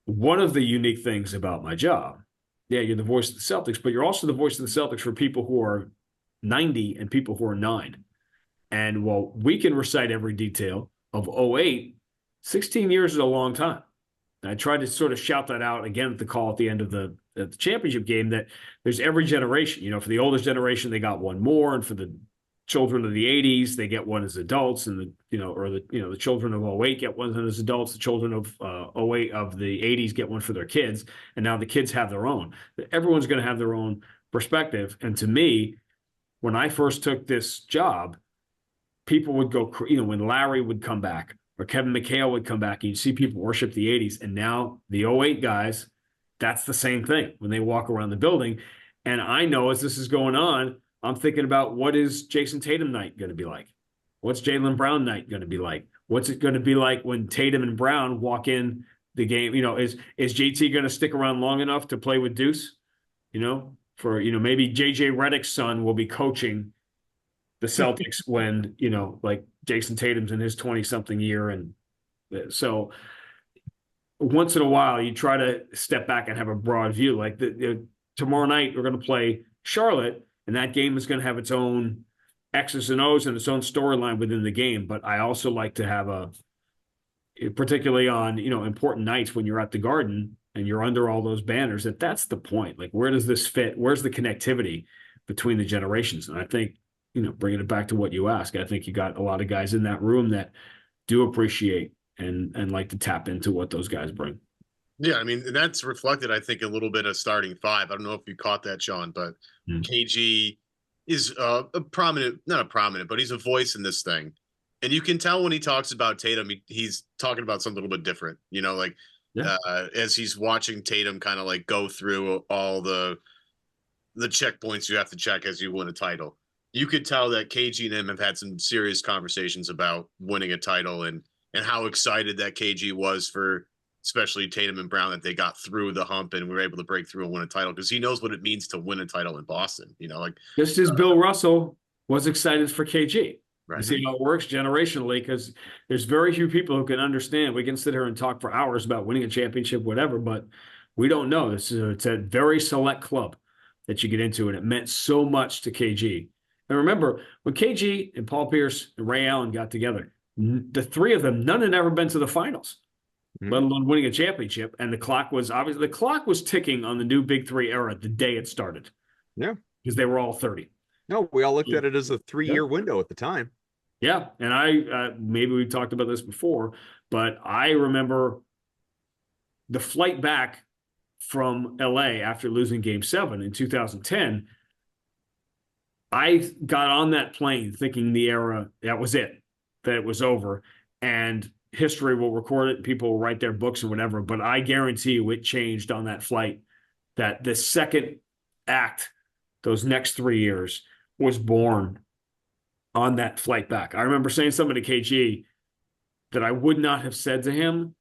One of the unique things about my job, you're the voice of the Celtics, but you're also the voice of the Celtics for people who are 90 and people who are 9. And while we can recite every detail of 08, 16 years is a long time. And I tried to sort of shout that out again at the call at the end of the championship game, that there's every generation. For the oldest generation, they got one more, and for the children of the 80s, they get one as adults, and the children of 08 get one as adults. The children of 08 of the 80s get one for their kids, and now the kids have their own. Everyone's going to have their own perspective. And to me, when I first took this job, people would go, when Larry would come back or Kevin McHale would come back, and you'd see people worship the 80s. And now the 08 guys, that's the same thing when they walk around the building. And I know as this is going on, I'm thinking about, what is Jason Tatum night going to be like? What's Jaylen Brown night going to be like? What's it going to be like when Tatum and Brown walk in the game? Is JT going to stick around long enough to play with Deuce? Maybe JJ Redick's son will be coaching the Celtics when, like Jason Tatum's in his 20-something year. And so once in a while, you try to step back and have a broad view. Like tomorrow night, we're going to play Charlotte, and that game is going to have its own X's and O's and its own storyline within the game. But I also like to have particularly on, important nights when you're at the Garden and you're under all those banners, that's the point. Like, where does this fit? Where's the connectivity between the generations? And I think, bringing it back to what you ask, I think you got a lot of guys in that room that do appreciate and like to tap into what those guys bring. Yeah, I mean, that's reflected, I think, a little bit of starting five. I don't know if you caught that, Sean, but KG is not a prominent, but he's a voice in this thing. And you can tell when he talks about Tatum, he's talking about something a little bit different, as he's watching Tatum kind of like go through all the checkpoints you have to check as you win a title. You could tell that KG and him have had some serious conversations about winning a title and how excited that KG was for especially Tatum and Brown, that they got through the hump and were able to break through and win a title, because he knows what it means to win a title in Boston. Just as Bill Russell was excited for KG. Right. You see how it works generationally, because there's very few people who can understand. We can sit here and talk for hours about winning a championship, whatever, but we don't know. It's a very select club that you get into, and it meant so much to KG. And remember, when KG and Paul Pierce and Ray Allen got together, the three of them, none had ever been to the finals, let alone winning a championship. And the clock was ticking on the new Big Three era the day it started. Yeah. Because they were all 30. No, we all looked at it as a 3-year window at the time. Yeah. And I maybe we talked about this before, but I remember the flight back from LA after losing Game 7 in 2010. I got on that plane thinking the era, that was it, that it was over. And history will record it and people will write their books and whatever, but I guarantee you it changed on that flight, that the second act, those next 3 years, was born on that flight back. I remember saying something to KG that I would not have said to him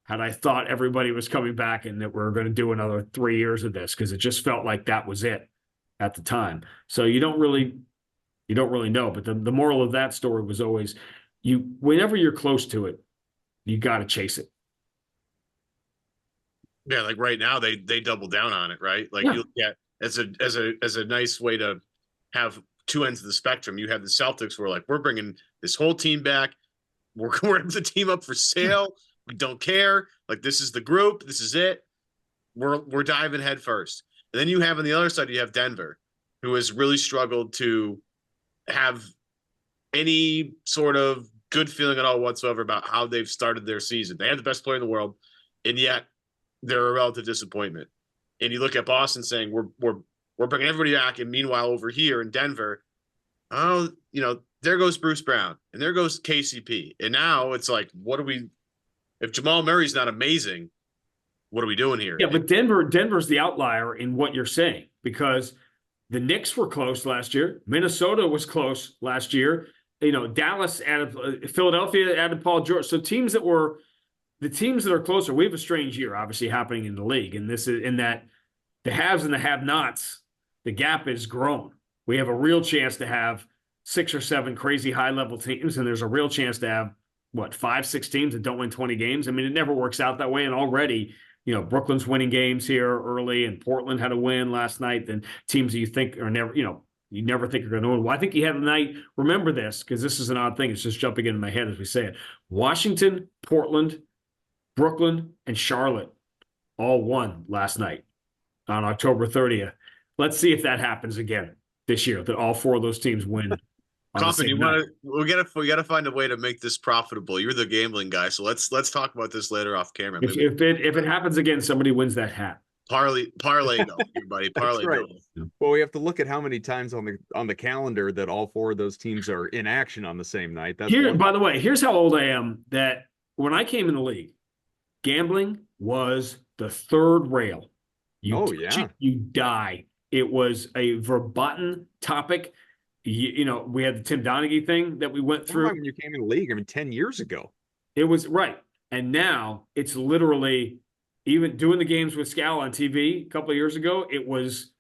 had I thought everybody was coming back and that we're going to do another 3 years of this, because it just felt like that was it at the time. So you don't really know. But the moral of that story was always, whenever you're close to it, you got to chase it. Yeah, like right now they double down on it, right? Like, you look at as a nice way to have two ends of the spectrum. You have the Celtics where, like, we're bringing this whole team back. We're the team up for sale. We don't care. Like, this is the group. This is it. We're diving head first. And then you have on the other side, you have Denver, who has really struggled to have any sort of good feeling at all whatsoever about how they've started their season. They have the best player in the world, and yet they're a relative disappointment. And you look at Boston saying we're bringing everybody back, and meanwhile over here in Denver, there goes Bruce Brown and there goes KCP, and now it's like, if Jamal Murray's not amazing, what are we doing here? Yeah, but Denver's the outlier in what you're saying, because the Knicks were close last year, Minnesota was close last year. Dallas added, Philadelphia added Paul George. So the teams that are closer, we have a strange year obviously happening in the league. And this is in that the haves and the have-nots, the gap is grown. We have a real chance to have 6 or 7 crazy high-level teams, and there's a real chance to have, 5, 6 teams that don't win 20 games. I mean, it never works out that way. And already, Brooklyn's winning games here early, and Portland had a win last night. Then teams that you think are never, you never think are going to win. Well, I think you had a night. Remember this, because this is an odd thing. It's just jumping into my head as we say it. Washington, Portland, Brooklyn, and Charlotte all won last night on October 30th. Let's see if that happens again this year, that all 4 of those teams win. Kaufman, we gotta find a way to make this profitable. You're the gambling guy, so let's talk about this later off camera. If it happens again, somebody wins that hat. Parlay though, everybody. Parlay. Right. Well, we have to look at how many times on the calendar that all 4 of those teams are in action on the same night. By the way, here's how old I am. That when I came in the league, gambling was the third rail. You die. It was a verboten topic. We had the Tim Donaghy thing that we went through. When you came in the league, 10 years ago. It was right. And now it's literally, even doing the games with Scal on TV a couple of years ago, it was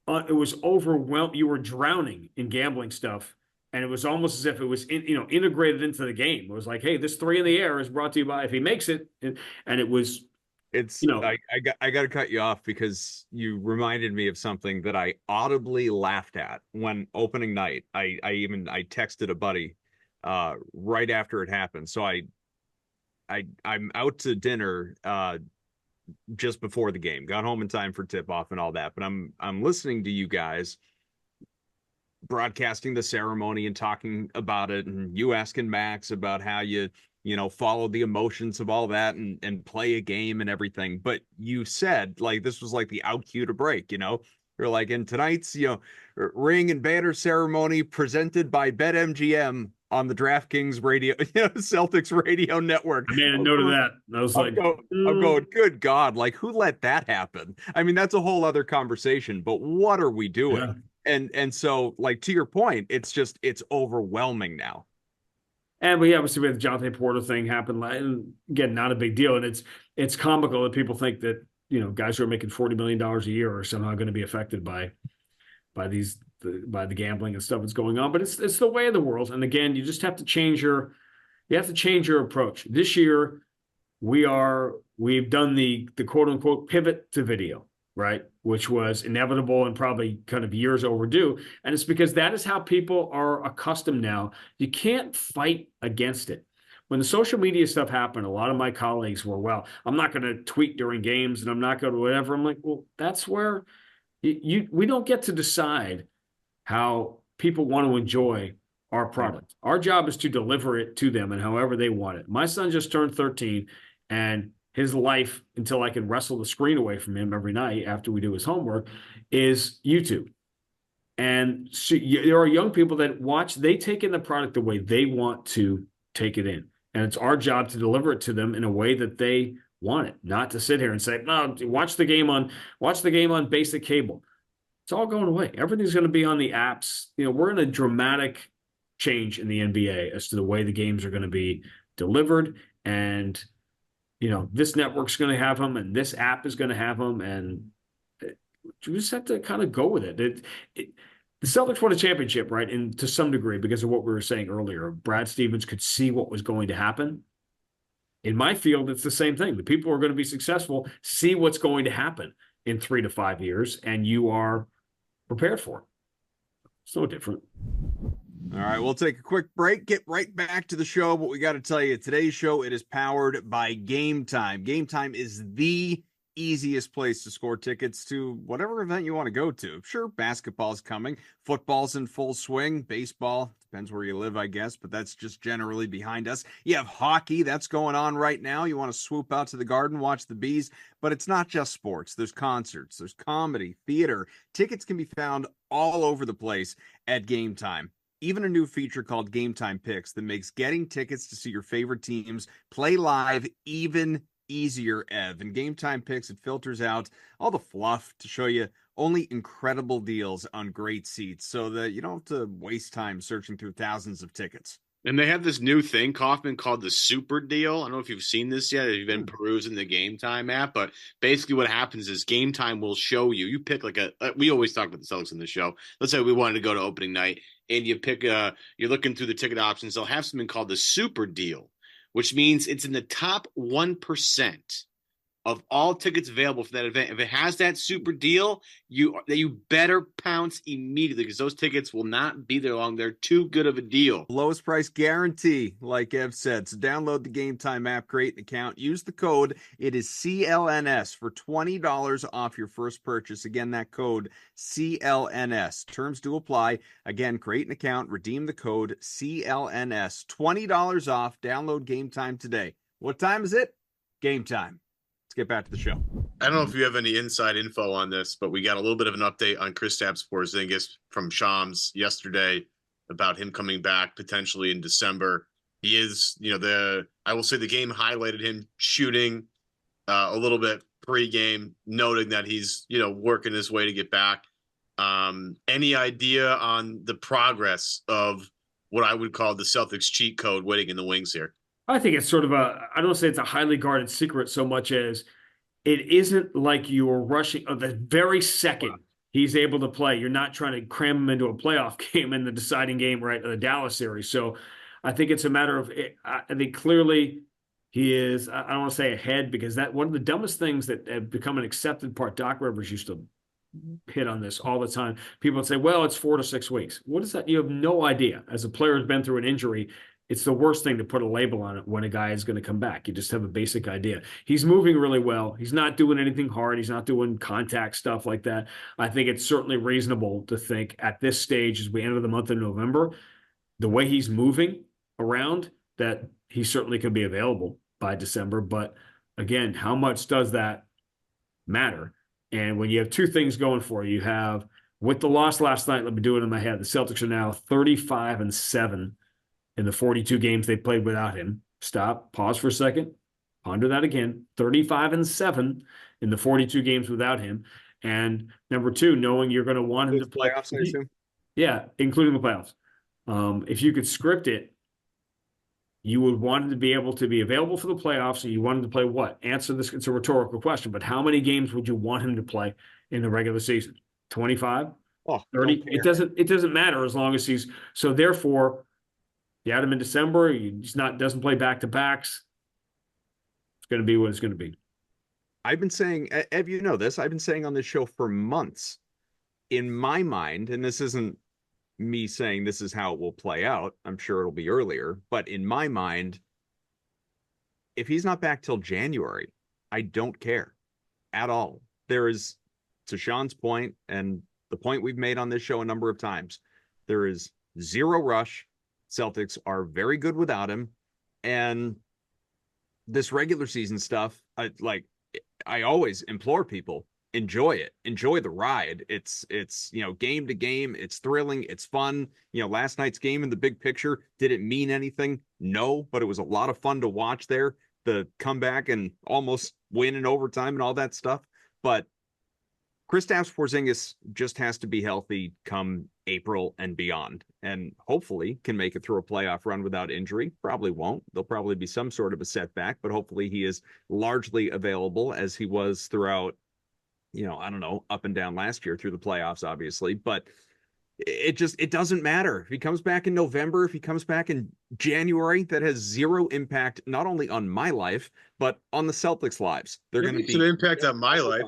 overwhelmed. You were drowning in gambling stuff. And it was almost as if it was integrated into the game. It was like, hey, this 3 in the air is brought to you by, if he makes it. And it was, I got to cut you off because you reminded me of something that I audibly laughed at when opening night. I texted a buddy right after it happened. So I'm out to dinner just before the game. Got home in time for tip off and all that. But I'm listening to you guys broadcasting the ceremony and talking about it, and you asking Max about how you follow the emotions of all that and play a game and everything. But you said, like, this was like the out cue to break, you're like, in tonight's, ring and banner ceremony presented by BetMGM on the DraftKings radio, Celtics Radio Network. I made a note of that. I was I'm going, good God, like, who let that happen? I mean, that's a whole other conversation, but what are we doing? Yeah. And so, like, to your point, it's overwhelming now. And we obviously had the Jonathan Porter thing happen, and again, not a big deal. And it's comical that people think that guys who are making $40 million a year are somehow going to be affected by the gambling and stuff that's going on. But it's the way of the world. And again, you just have to change your approach. This year, we've done the quote unquote pivot to video, right? Which was inevitable and probably kind of years overdue. And it's because that is how people are accustomed now. You can't fight against it. When the social media stuff happened, a lot of my colleagues were, well, I'm not going to tweet during games and I'm not going to whatever. I'm like, well, that's where we don't get to decide how people want to enjoy our product. Our job is to deliver it to them and however they want it. My son just turned 13, and his life, until I can wrestle the screen away from him every night after we do his homework, is YouTube. And so there are young people that watch, they take in the product the way they want to take it in. And it's our job to deliver it to them in a way that they want it, not to sit here and say, no, watch the game on basic cable. It's all going away. Everything's going to be on the apps. We're in a dramatic change in the NBA as to the way the games are going to be delivered. And, this network's going to have them and this app is going to have them. And you just have to kind of go with it. The Celtics won a championship, right? And to some degree, because of what we were saying earlier, Brad Stevens could see what was going to happen. In my field, it's the same thing. The people who are going to be successful see what's going to happen in 3 to 5 years, and you are prepared for it. It's no different. All right, we'll take a quick break, get right back to the show, but we got to tell you, today's show, it is powered by Game Time. Game Time is the easiest place to score tickets to whatever event you want to go to. Sure, basketball's coming, football's in full swing, baseball, depends where you live, I guess, but that's just generally behind us. You have hockey, that's going on right now. You want to swoop out to the Garden, watch the Bees, but it's not just sports. There's concerts, there's comedy, theater. Tickets can be found all over the place at Game Time. Even a new feature called Game Time Picks that makes getting tickets to see your favorite teams play live even easier, Ev. And Game Time Picks, it filters out all the fluff to show you only incredible deals on great seats so that you don't have to waste time searching through thousands of tickets. And they have this new thing, Kaufman, called the Super Deal. I don't know if you've seen this yet, if you've been perusing the Game Time app, but basically what happens is Game Time will show you pick we always talk about the Celtics in the show. Let's say we wanted to go to opening night and you pick you're looking through the ticket options. They'll have something called the Super Deal, which means it's in the top 1% of all tickets available for that event. If it has that super deal, you better pounce immediately because those tickets will not be there long. They're too good of a deal. Lowest price guarantee, like Ev said. So download the Game Time app, create an account, use the code. It is CLNS for $20 off your first purchase. Again, that code CLNS. Terms do apply. Again, create an account, redeem the code CLNS. $20 off. Download Game Time today. What time is it? Game time. Let's get back to the show. I don't know if you have any inside info on this, but we got a little bit of an update on Kristaps Porzingis from Shams yesterday about him coming back potentially in December. He is, I will say the game highlighted him shooting a little bit pre-game, noting that he's, working his way to get back. Any idea on the progress of what I would call the Celtics cheat code waiting in the wings here? I think it's sort of I don't say it's a highly guarded secret so much as it isn't like you're rushing the very second he's able to play. You're not trying to cram him into a playoff game in the deciding game, right, of the Dallas series. So I think it's a matter of, I think clearly he is, I don't want to say ahead because that one of the dumbest things that have become an accepted part, Doc Rivers used to hit on this all the time. People would say, well, it's 4 to 6 weeks. What is that? You have no idea. As a player who's been through an injury, it's the worst thing to put a label on it when a guy is going to come back. You just have a basic idea. He's moving really well. He's not doing anything hard. He's not doing contact stuff like that. I think it's certainly reasonable to think at this stage, as we enter the month of November, the way he's moving around, that he certainly could be available by December. But again, how much does that matter? And when you have two things going for you, you have, with the loss last night, let me do it in my head, the Celtics are now 35-7 in the 42 games they played without him. Stop, pause for a second, ponder that again. 35-7 in the 42 games without him. And number two, knowing you're going to want him to play. Playoffs, I assume? Yeah, including the playoffs. If you could script it, you would want him to be able to be available for the playoffs, and you want him to play what? Answer this. It's a rhetorical question, but how many games would you want him to play in the regular season? 25? 30? It doesn't matter as long as he's – so therefore – you had him in December. He's doesn't play back-to-backs. It's going to be what it's going to be. I've been saying, Ev, you know this, I've been saying on this show for months, in my mind, and this isn't me saying this is how it will play out. I'm sure it'll be earlier. But in my mind, if he's not back till January, I don't care at all. There is, to Sean's point, and the point we've made on this show a number of times, there is zero rush. Celtics are very good without him. And this regular season stuff, I always implore people, enjoy it. Enjoy the ride. It's game to game. It's thrilling. It's fun. Last night's game in the big picture, did it mean anything? No, but it was a lot of fun to watch there. The comeback and almost win in overtime and all that stuff. But Kristaps Porzingis just has to be healthy come April and beyond, and hopefully can make it through a playoff run without injury. Probably won't. There'll probably be some sort of a setback, but hopefully he is largely available as he was throughout, I don't know, up and down last year through the playoffs, obviously. But it doesn't matter. If he comes back in November, if he comes back in January, that has zero impact, not only on my life, but on the Celtics' lives. They're going to be some impact on my life.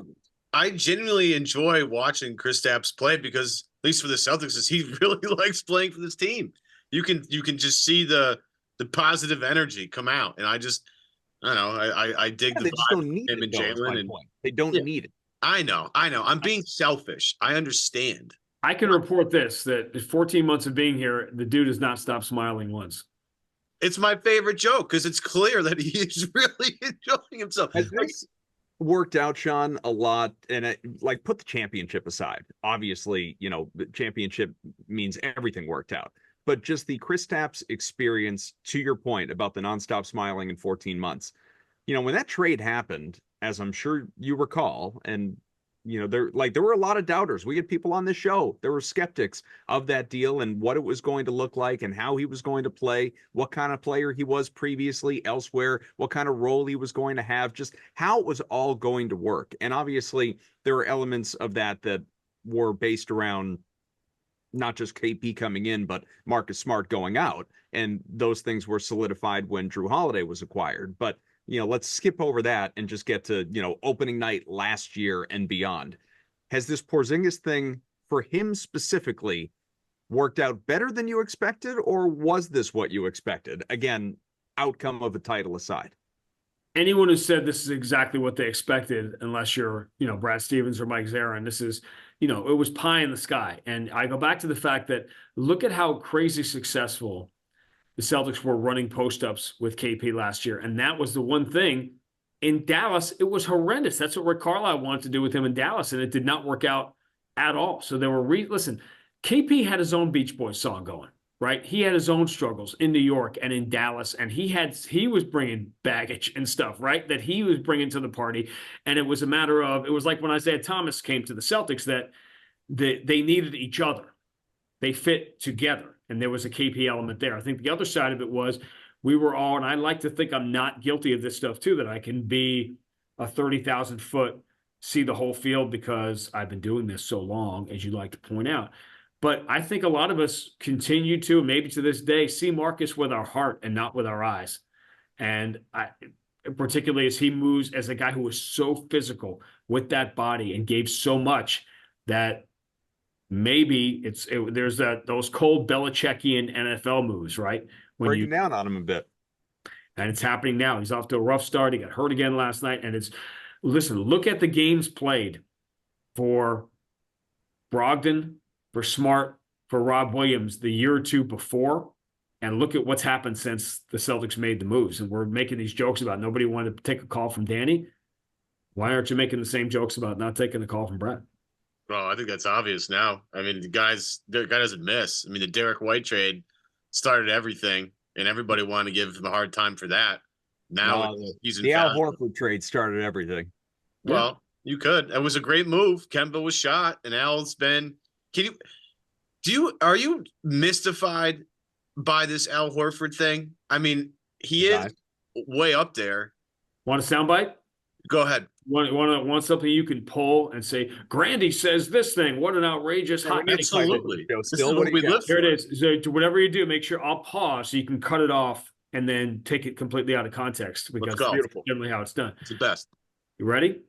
I genuinely enjoy watching Kristaps play because, at least for the Celtics, is he really likes playing for this team. You can just see the positive energy come out, and I don't know. I dig the vibe. Him and Jalen, and they don't need it. I know. I'm being selfish. I understand. I can report this, that 14 months of being here, the dude has not stopped smiling once. It's my favorite joke because it's clear that he is really enjoying himself. Has this worked out, Sean, a lot? And put the championship aside. Obviously, the championship means everything worked out. But just the Kristaps experience, to your point about the nonstop smiling in 14 months, when that trade happened, as I'm sure you recall, and there were a lot of doubters. We had people on this show. There were skeptics of that deal and what it was going to look like and how he was going to play, what kind of player he was previously elsewhere, what kind of role he was going to have, just how it was all going to work. And obviously there were elements of that were based around not just KP coming in, but Marcus Smart going out. And those things were solidified when Drew Holiday was acquired. But let's skip over that and just get to, opening night last year and beyond. Has this Porzingis thing for him specifically worked out better than you expected, or was this what you expected? Again, outcome of a title aside. Anyone who said this is exactly what they expected, unless you're, Brad Stevens or Mike Zarin, this is, it was pie in the sky. And I go back to the fact that look at how crazy successful the Celtics were running post-ups with KP last year. And that was the one thing. In Dallas, it was horrendous. That's what Rick Carlisle wanted to do with him in Dallas, and it did not work out at all. So there were listen, KP had his own Beach Boys song going, right? He had his own struggles in New York and in Dallas, and he was bringing baggage and stuff, right, that he was bringing to the party. And it was a matter of, it was like when Isaiah Thomas came to the Celtics, that they needed each other. They fit together. And there was a KP element there. I think the other side of it was we were all, and I like to think I'm not guilty of this stuff too, that I can be a 30,000 foot, see the whole field because I've been doing this so long, as you like to point out. But I think a lot of us continue to, maybe to this day, see Marcus with our heart and not with our eyes. And particularly as he moves as a guy who was so physical with that body and gave so much, that maybe there's those cold Belichickian NFL moves, right? Breaking down on him a bit. And it's happening now. He's off to a rough start. He got hurt again last night. And listen, look at the games played for Brogdon, for Smart, for Rob Williams the year or two before, and look at what's happened since the Celtics made the moves. And we're making these jokes about nobody wanted to take a call from Danny. Why aren't you making the same jokes about not taking a call from Brett? Well, I think that's obvious now. I mean, the guy doesn't miss. I mean, the Derek White trade started everything, and everybody wanted to give him a hard time for that. Now he's in the Al Horford trade started everything. Well, you could. It was a great move. Kemba was shot, and Al's been. Are you mystified by this Al Horford thing? I mean, he is way up there. Want a soundbite? Go ahead. Want something you can pull and say, Grande says this thing. What an outrageous hot take. Absolutely. Still what we live Here it is. So whatever you do, make sure I'll pause so you can cut it off and then take it completely out of context, because that's generally how it's done. It's the best. You ready?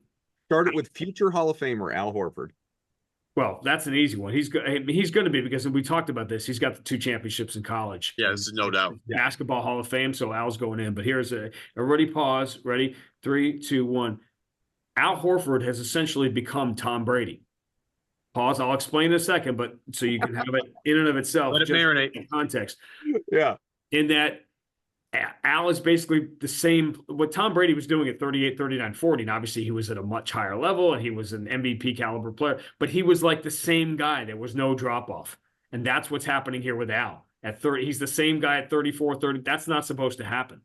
Started with future Hall of Famer Al Horford. Well, that's an easy one. He's going to be, because we talked about this. He's got the 2 championships in college. Yeah, this is no doubt. Basketball Hall of Fame, so Al's going in. But here's everybody pause. Ready? 3, 2, 1. Al Horford has essentially become Tom Brady. Pause. I'll explain in a second, but so you can have it in and of itself. Let it marinate. In context. Yeah. In that Al is basically the same, what Tom Brady was doing at 38, 39, 40. And obviously he was at a much higher level and he was an MVP caliber player, but he was like the same guy. There was no drop off. And that's what's happening here with Al at 30. He's the same guy at 34, 30. That's not supposed to happen.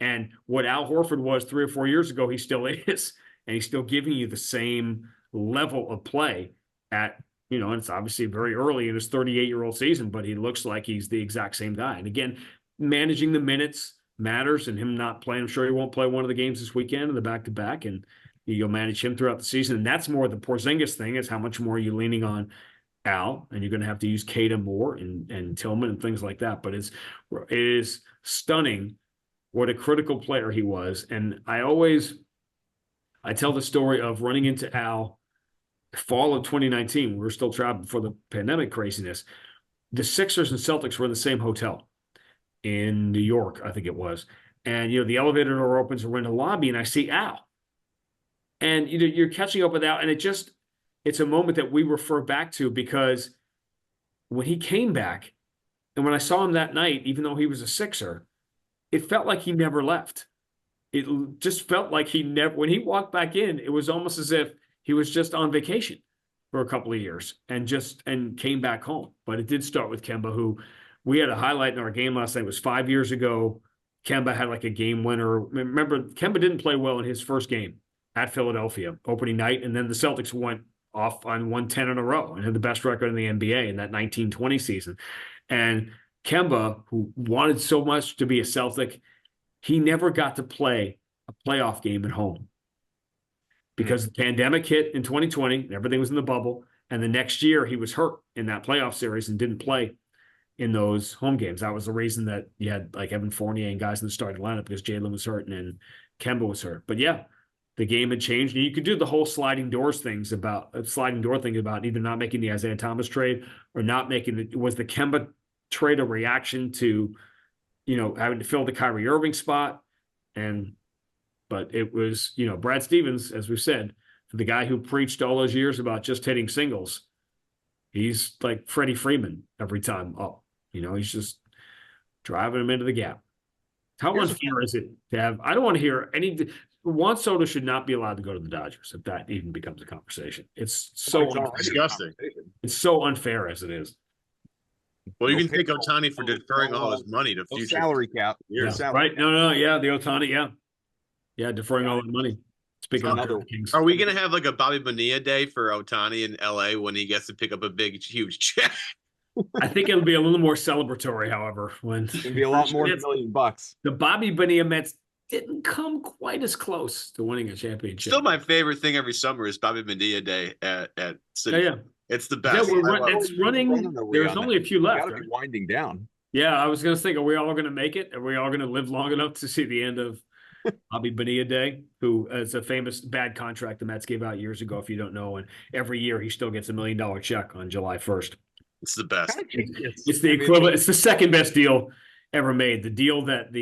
And what Al Horford was 3 or 4 years ago, he still is. And he's still giving you the same level of play at, you know, and it's obviously very early in his 38-year-old season, but he looks like he's the exact same guy. And again, managing the minutes matters, and him not playing. I'm sure he won't play one of the games this weekend in the back-to-back, and you'll manage him throughout the season. And that's more the Porzingis thing, is how much more are you leaning on Al, and you're going to have to use Kata more and Tillman and things like that. But it is stunning what a critical player he was. And I tell the story of running into Al fall of 2019. We were still traveling before the pandemic craziness. The Sixers and Celtics were in the same hotel in New York, I think it was. And, you know, the elevator door opens and we're in the lobby and I see Al. And, you know, you're catching up with Al, and it's a moment that we refer back to, because when he came back and when I saw him that night, even though he was a Sixer, it felt like he never left. It just felt like when he walked back in, it was almost as if he was just on vacation for a couple of years and came back home. But it did start with Kemba, who we had a highlight in our game last night. It was 5 years ago. Kemba had like a game winner. Remember, Kemba didn't play well in his first game at Philadelphia opening night. And then the Celtics went off on 110 in a row and had the best record in the NBA in that 1920 season. And Kemba, who wanted so much to be a Celtic, he never got to play a playoff game at home because the pandemic hit in 2020 and everything was in the bubble. And the next year he was hurt in that playoff series and didn't play in those home games. That was the reason that you had like Evan Fournier and guys in the starting lineup, because Jalen was hurt and Kemba was hurt. But yeah, the game had changed. And you could do the whole sliding door thing about either not making the Isaiah Thomas trade or not making it. Was the Kemba trade a reaction to, you know, having to fill the Kyrie Irving spot? But it was, you know, Brad Stevens, as we've said, for the guy who preached all those years about just hitting singles, he's like Freddie Freeman every time up. You know, he's just driving him into the gap. How unfair is it to have? I don't want to hear any. Juan Soto should not be allowed to go to the Dodgers if that even becomes a conversation. It's so disgusting. It's so unfair as it is. Well, you can take Ohtani for deferring all his money to future salary cap. Yeah, salary right? No, yeah, the Ohtani, yeah, deferring all the money. Speaking of Kings, are we going to have like a Bobby Bonilla day for Ohtani in LA when he gets to pick up a big, huge check? I think it'll be a little more celebratory, however, when it'll be a lot more than $1 million. The Bobby Bonilla Mets didn't come quite as close to winning a championship. Still, my favorite thing every summer is Bobby Bonilla Day at City. Yeah. It's the best. Yeah, it's running. There's only a few left. Got to be winding down. Yeah, I was going to think, are we all going to make it? Are we all going to live long enough to see the end of Bobby Bonilla Day, who is a famous bad contract the Mets gave out years ago, if you don't know, and every year he still gets $1 million check on July 1st. It's the best. It's the equivalent. It's the second best deal ever made. The deal that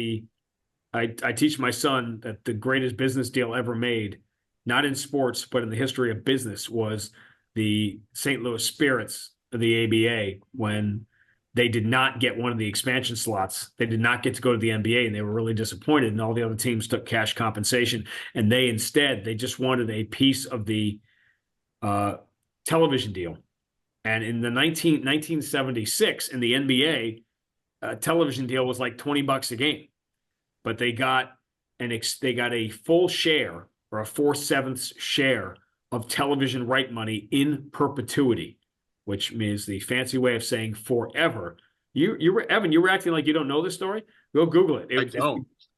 I teach my son that the greatest business deal ever made, not in sports, but in the history of business, was the St. Louis Spirits of the ABA, when they did not get one of the expansion slots. They did not get to go to the NBA, and they were really disappointed, and all the other teams took cash compensation. And they just wanted a piece of the television deal. And in the 1976 in the NBA, a television deal was like $20 a game, but they got a full share, or a 4/7 share of television right money in perpetuity, which means the fancy way of saying forever. Evan, you were acting like you don't know this story. Go Google it.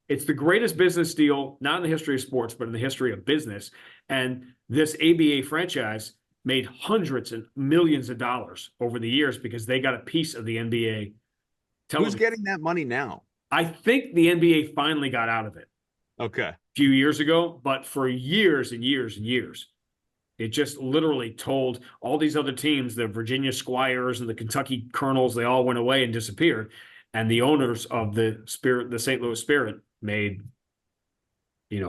It's the greatest business deal, not in the history of sports, but in the history of business. And this ABA franchise made hundreds and millions of dollars over the years because they got a piece of the NBA television. Who's getting that money now? I think the NBA finally got out of it. Okay. A few years ago, but for years and years and years, it just literally told all these other teams, the Virginia Squires and the Kentucky Colonels, they all went away and disappeared. And the owners of the St. Louis Spirit made,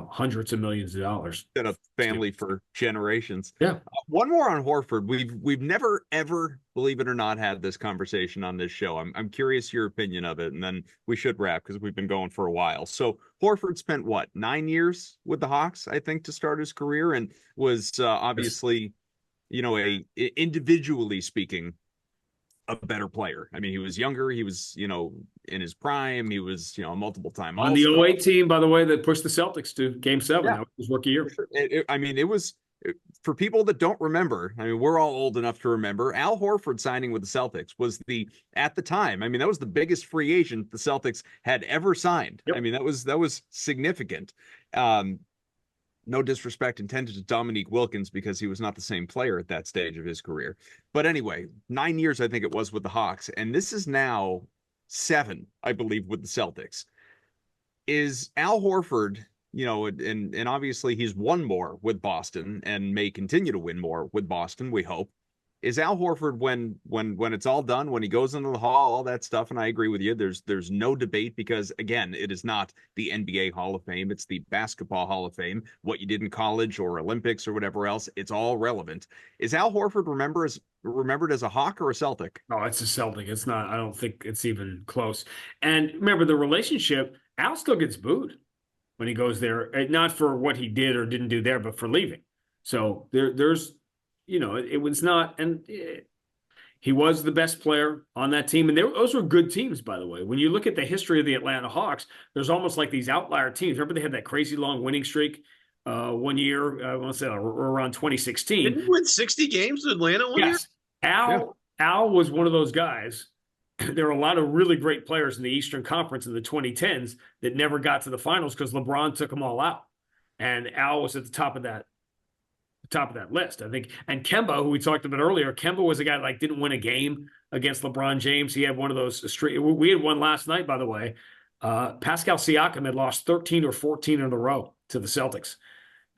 hundreds of millions of dollars. Been a family for generations. Yeah. One more on Horford. We've never ever, believe it or not, had this conversation on this show. I'm curious your opinion of it, and then we should wrap because we've been going for a while. So Horford spent what, 9 years with the Hawks, I think, to start his career, and was obviously, individually speaking, a better player. I mean, he was younger. He was, in his prime. He was, a multiple-time on the 08 team, by the way, that pushed the Celtics to Game 7. Yeah. That was his rookie year. It was, for people that don't remember, we're all old enough to remember, Al Horford signing with the Celtics was at the time, that was the biggest free agent the Celtics had ever signed. Yep. That was significant. No disrespect intended to Dominique Wilkins because he was not the same player at that stage of his career. But anyway, 9 years, I think it was, with the Hawks. And this is now 7, I believe, with the Celtics. Is Al Horford, and obviously he's won more with Boston and may continue to win more with Boston, we hope. Is Al Horford, when it's all done, when he goes into the hall, all that stuff, and I agree with you, there's no debate because, again, it is not the NBA Hall of Fame, it's the Basketball Hall of Fame. What you did in college or Olympics or whatever else, it's all relevant. Is Al Horford remembered as a Hawk or a Celtic? Oh, it's a Celtic. It's not. I don't think it's even close. And remember the relationship. Al still gets booed when he goes there, not for what he did or didn't do there, but for leaving. So there's. It was not, and he was the best player on that team. And those were good teams, by the way. When you look at the history of the Atlanta Hawks, there's almost like these outlier teams. Remember they had that crazy long winning streak one year, I want to say around 2016. Didn't he win 60 games with Atlanta one year? Al was one of those guys. There were a lot of really great players in the Eastern Conference in the 2010s that never got to the finals because LeBron took them all out. And Al was at the top of that list, I think. And Kemba, who we talked about earlier, Kemba was a guy that didn't win a game against LeBron James. He had one of those streak. We had one last night, by the way. Pascal Siakam had lost 13 or 14 in a row to the Celtics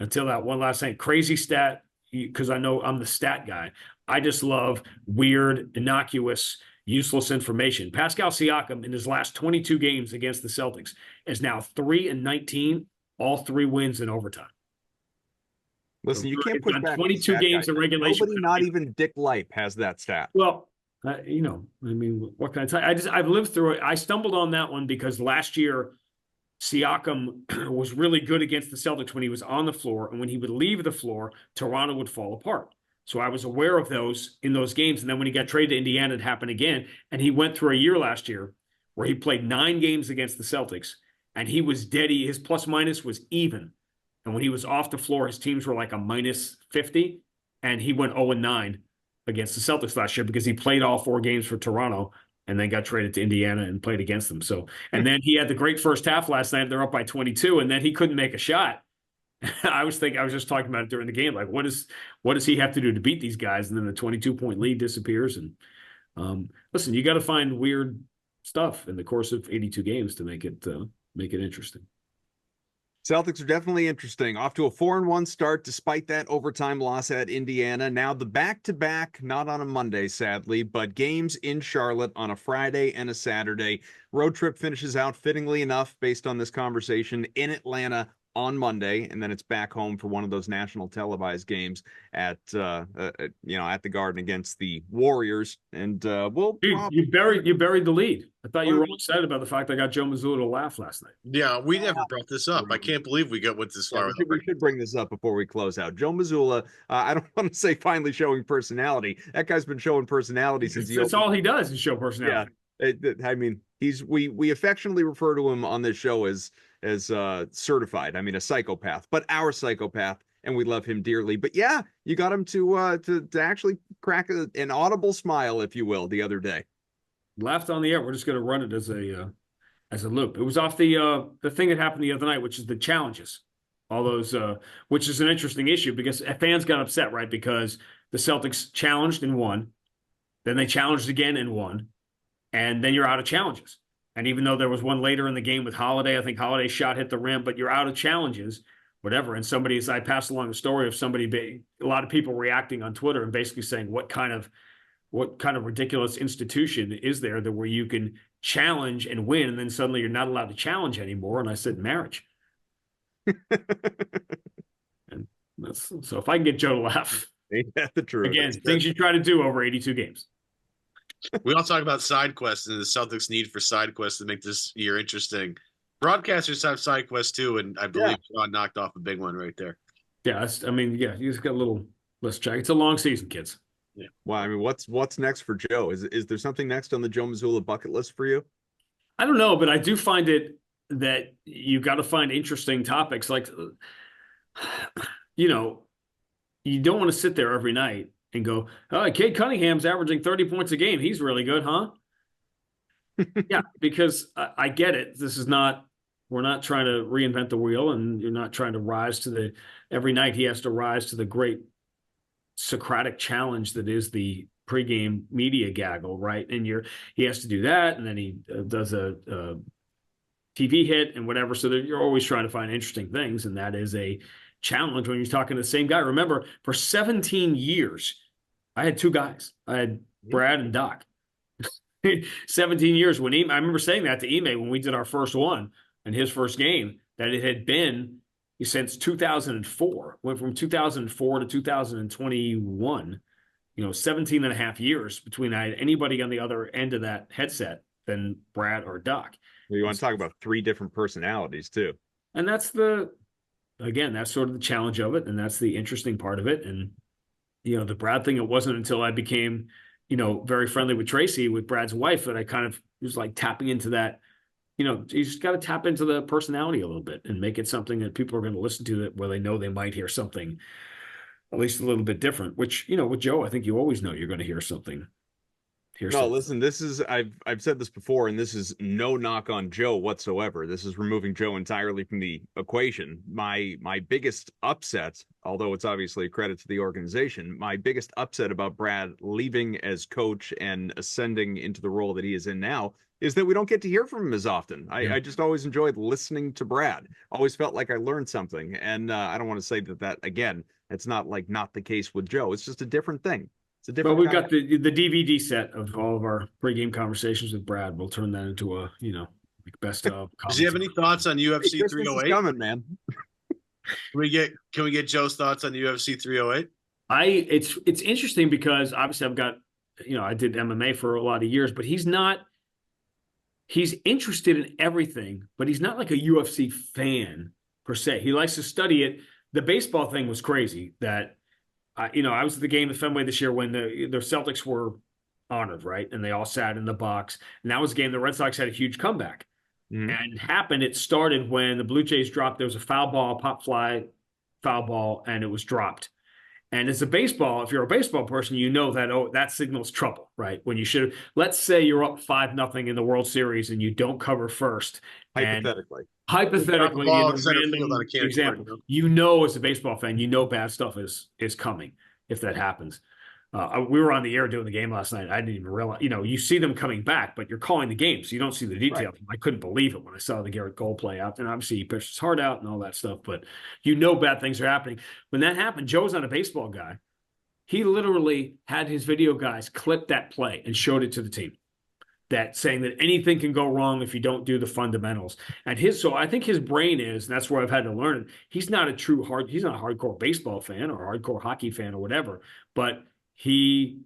until that one last night. Crazy stat, because I know I'm the stat guy. I just love weird, innocuous, useless information. Pascal Siakam in his last 22 games against the Celtics is now 3-19, all 3 wins in overtime. Listen, you can't put back 22 games in regulation. Nobody, not even Dick Lipe, has that stat. Well, what can I tell you? I've lived through it. I stumbled on that one because last year Siakam was really good against the Celtics when he was on the floor, and when he would leave the floor, Toronto would fall apart. So I was aware of those in those games. And then when he got traded to Indiana, it happened again. And he went through a year last year where he played 9 games against the Celtics, and he was deady. His plus minus was even. And when he was off the floor, his teams were like a minus 50, and he went 0-9 against the Celtics last year because he played all 4 games for Toronto and then got traded to Indiana and played against them. So, and then he had the great first half last night. They're up by 22, and then he couldn't make a shot. I was just talking about it during the game. Like, what does he have to do to beat these guys? And then the 22-point lead disappears. And listen, you got to find weird stuff in the course of 82 games to make it interesting. Celtics are definitely interesting. Off to a 4-1 start despite that overtime loss at Indiana. Now the back-to-back, not on a Monday, sadly, but games in Charlotte on a Friday and a Saturday. Road trip finishes out fittingly enough based on this conversation in Atlanta on Monday, and then it's back home for one of those national televised games at the Garden against the Warriors. And you buried the lead. I thought you were all excited about the fact I got Joe Mazzulla to laugh last night. Yeah, we never brought this up. I can't believe we got this far. We should bring this up before we close out. Joe Mazzulla, I don't want to say finally showing personality. That guy's been showing personality since that's all he does is show personality. Yeah, we affectionately refer to him on this show as certified. A psychopath, but our psychopath, and we love him dearly. But yeah, you got him to actually crack an audible smile, if you will, the other day. Laughed on the air. We're just going to run it as a loop. It was off the thing that happened the other night, which is the challenges. All those, which is an interesting issue because fans got upset, right? Because the Celtics challenged and won, then they challenged again and won, and then you're out of challenges. And even though there was one later in the game with Holiday, I think Holiday's shot hit the rim, but you're out of challenges, whatever. And I passed along the story of a lot of people reacting on Twitter and basically saying, what kind of ridiculous institution is there that where you can challenge and win, and then suddenly you're not allowed to challenge anymore? And I said, marriage. And so if I can get Joe to laugh, Ain't that the truth? again, things you try to do over 82 games. We all talk about side quests and the Celtics' need for side quests to make this year interesting. Broadcasters have side quests too, and I believe Sean knocked off a big one right there. Yeah, you just got a little list check. It's a long season, kids. Yeah. Well, I mean, what's next for Joe? Is there something next on the Joe Mazzulla bucket list for you? I don't know, but I do find it that you got to find interesting topics. Like, you don't want to sit there every night and go, "Oh, Cade Cunningham's averaging 30 points a game. He's really good, huh?" Yeah, because I get it. We're not trying to reinvent the wheel, and you're not trying to every night he has to rise to the great Socratic challenge that is the pregame media gaggle, right? And he has to do that, and then he does a TV hit and whatever. So you're always trying to find interesting things, and that is a challenge when you're talking to the same guy. Remember, for 17 years, I had two guys. I had Brad and Doc. 17 years. I remember saying that to Ime when we did our first one and his first game, that it had been since 2004. Went from 2004 to 2021. 17 and a half years between I had anybody on the other end of that headset than Brad or Doc. Well, you want to talk about three different personalities too. And that's sort of the challenge of it. And that's the interesting part of it. And, the Brad thing, it wasn't until I became, very friendly with Tracy, with Brad's wife, that I kind of was like tapping into that. You just got to tap into the personality a little bit and make it something that people are going to listen to, where they know they might hear something at least a little bit different, which, with Joe, I think you always know you're going to hear something. Listen, this is, I've said this before, and this is no knock on Joe whatsoever. This is removing Joe entirely from the equation. My biggest upset, although it's obviously a credit to the organization, my biggest upset about Brad leaving as coach and ascending into the role that he is in now is that we don't get to hear from him as often. I just always enjoyed listening to Brad. Always felt like I learned something. And I don't want to say that again, it's not the case with Joe. It's just a different thing. It's a different. Well, we've got the DVD set of all of our pregame conversations with Brad. We'll turn that into a, best of. Does he have any thoughts on UFC 308? Coming, man. Can we get Joe's thoughts on UFC 308? It's interesting because obviously I've got, I did MMA for a lot of years, but he's interested in everything, but he's not like a UFC fan per se. He likes to study it. The baseball thing was crazy that, I was at the game at Fenway this year when the Celtics were honored, right? And they all sat in the box. And that was a game the Red Sox had a huge comeback. Mm-hmm. And it started when the Blue Jays dropped. There was a foul ball, pop fly, foul ball, and it was dropped. And as a baseball, if you're a baseball person, that, that signals trouble, right? When you should, let's say you're up 5-0 in the World Series and you don't cover first. Hypothetically, example, as a baseball fan, bad stuff is coming if that happens. We were on the air doing the game last night. I didn't even realize, you see them coming back, but you're calling the game, so you don't see the detail. Right. I couldn't believe it when I saw the Garrett Cole play out. And obviously he pitched his heart out and all that stuff, but bad things are happening. When that happened, Joe's not a baseball guy. He literally had his video guys clip that play and showed it to the team. That saying that anything can go wrong if you don't do the fundamentals. And so I think his brain is, and that's where I've had to learn it. He's not he's not a hardcore baseball fan or a hardcore hockey fan or whatever, but he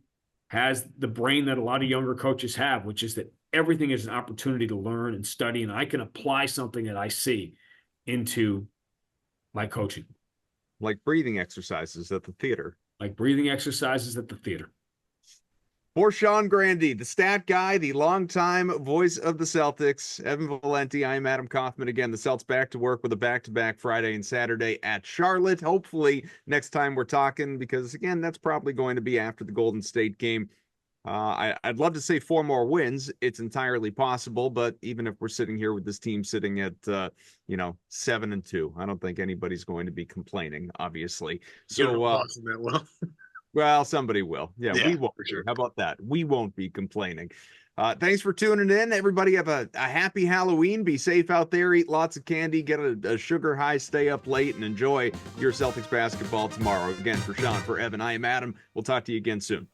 has the brain that a lot of younger coaches have, which is that everything is an opportunity to learn and study. And I can apply something that I see into my coaching. Like breathing exercises at the theater. For Sean Grande, the stat guy, the longtime voice of the Celtics, Evan Valeti, I'm Adam Kaufman. Again, the Celts back to work with a back-to-back Friday and Saturday at Charlotte. Hopefully next time we're talking, because again, that's probably going to be after the Golden State game. I'd love to say 4 more wins. It's entirely possible, but even if we're sitting here with this team sitting at 7-2, I don't think anybody's going to be complaining, obviously. So well, somebody will. Yeah, we won't. For sure. How about that? We won't be complaining. Thanks for tuning in. Everybody have a happy Halloween. Be safe out there. Eat lots of candy. Get a sugar high. Stay up late and enjoy your Celtics basketball tomorrow. Again, for Sean, for Evan, I am Adam. We'll talk to you again soon.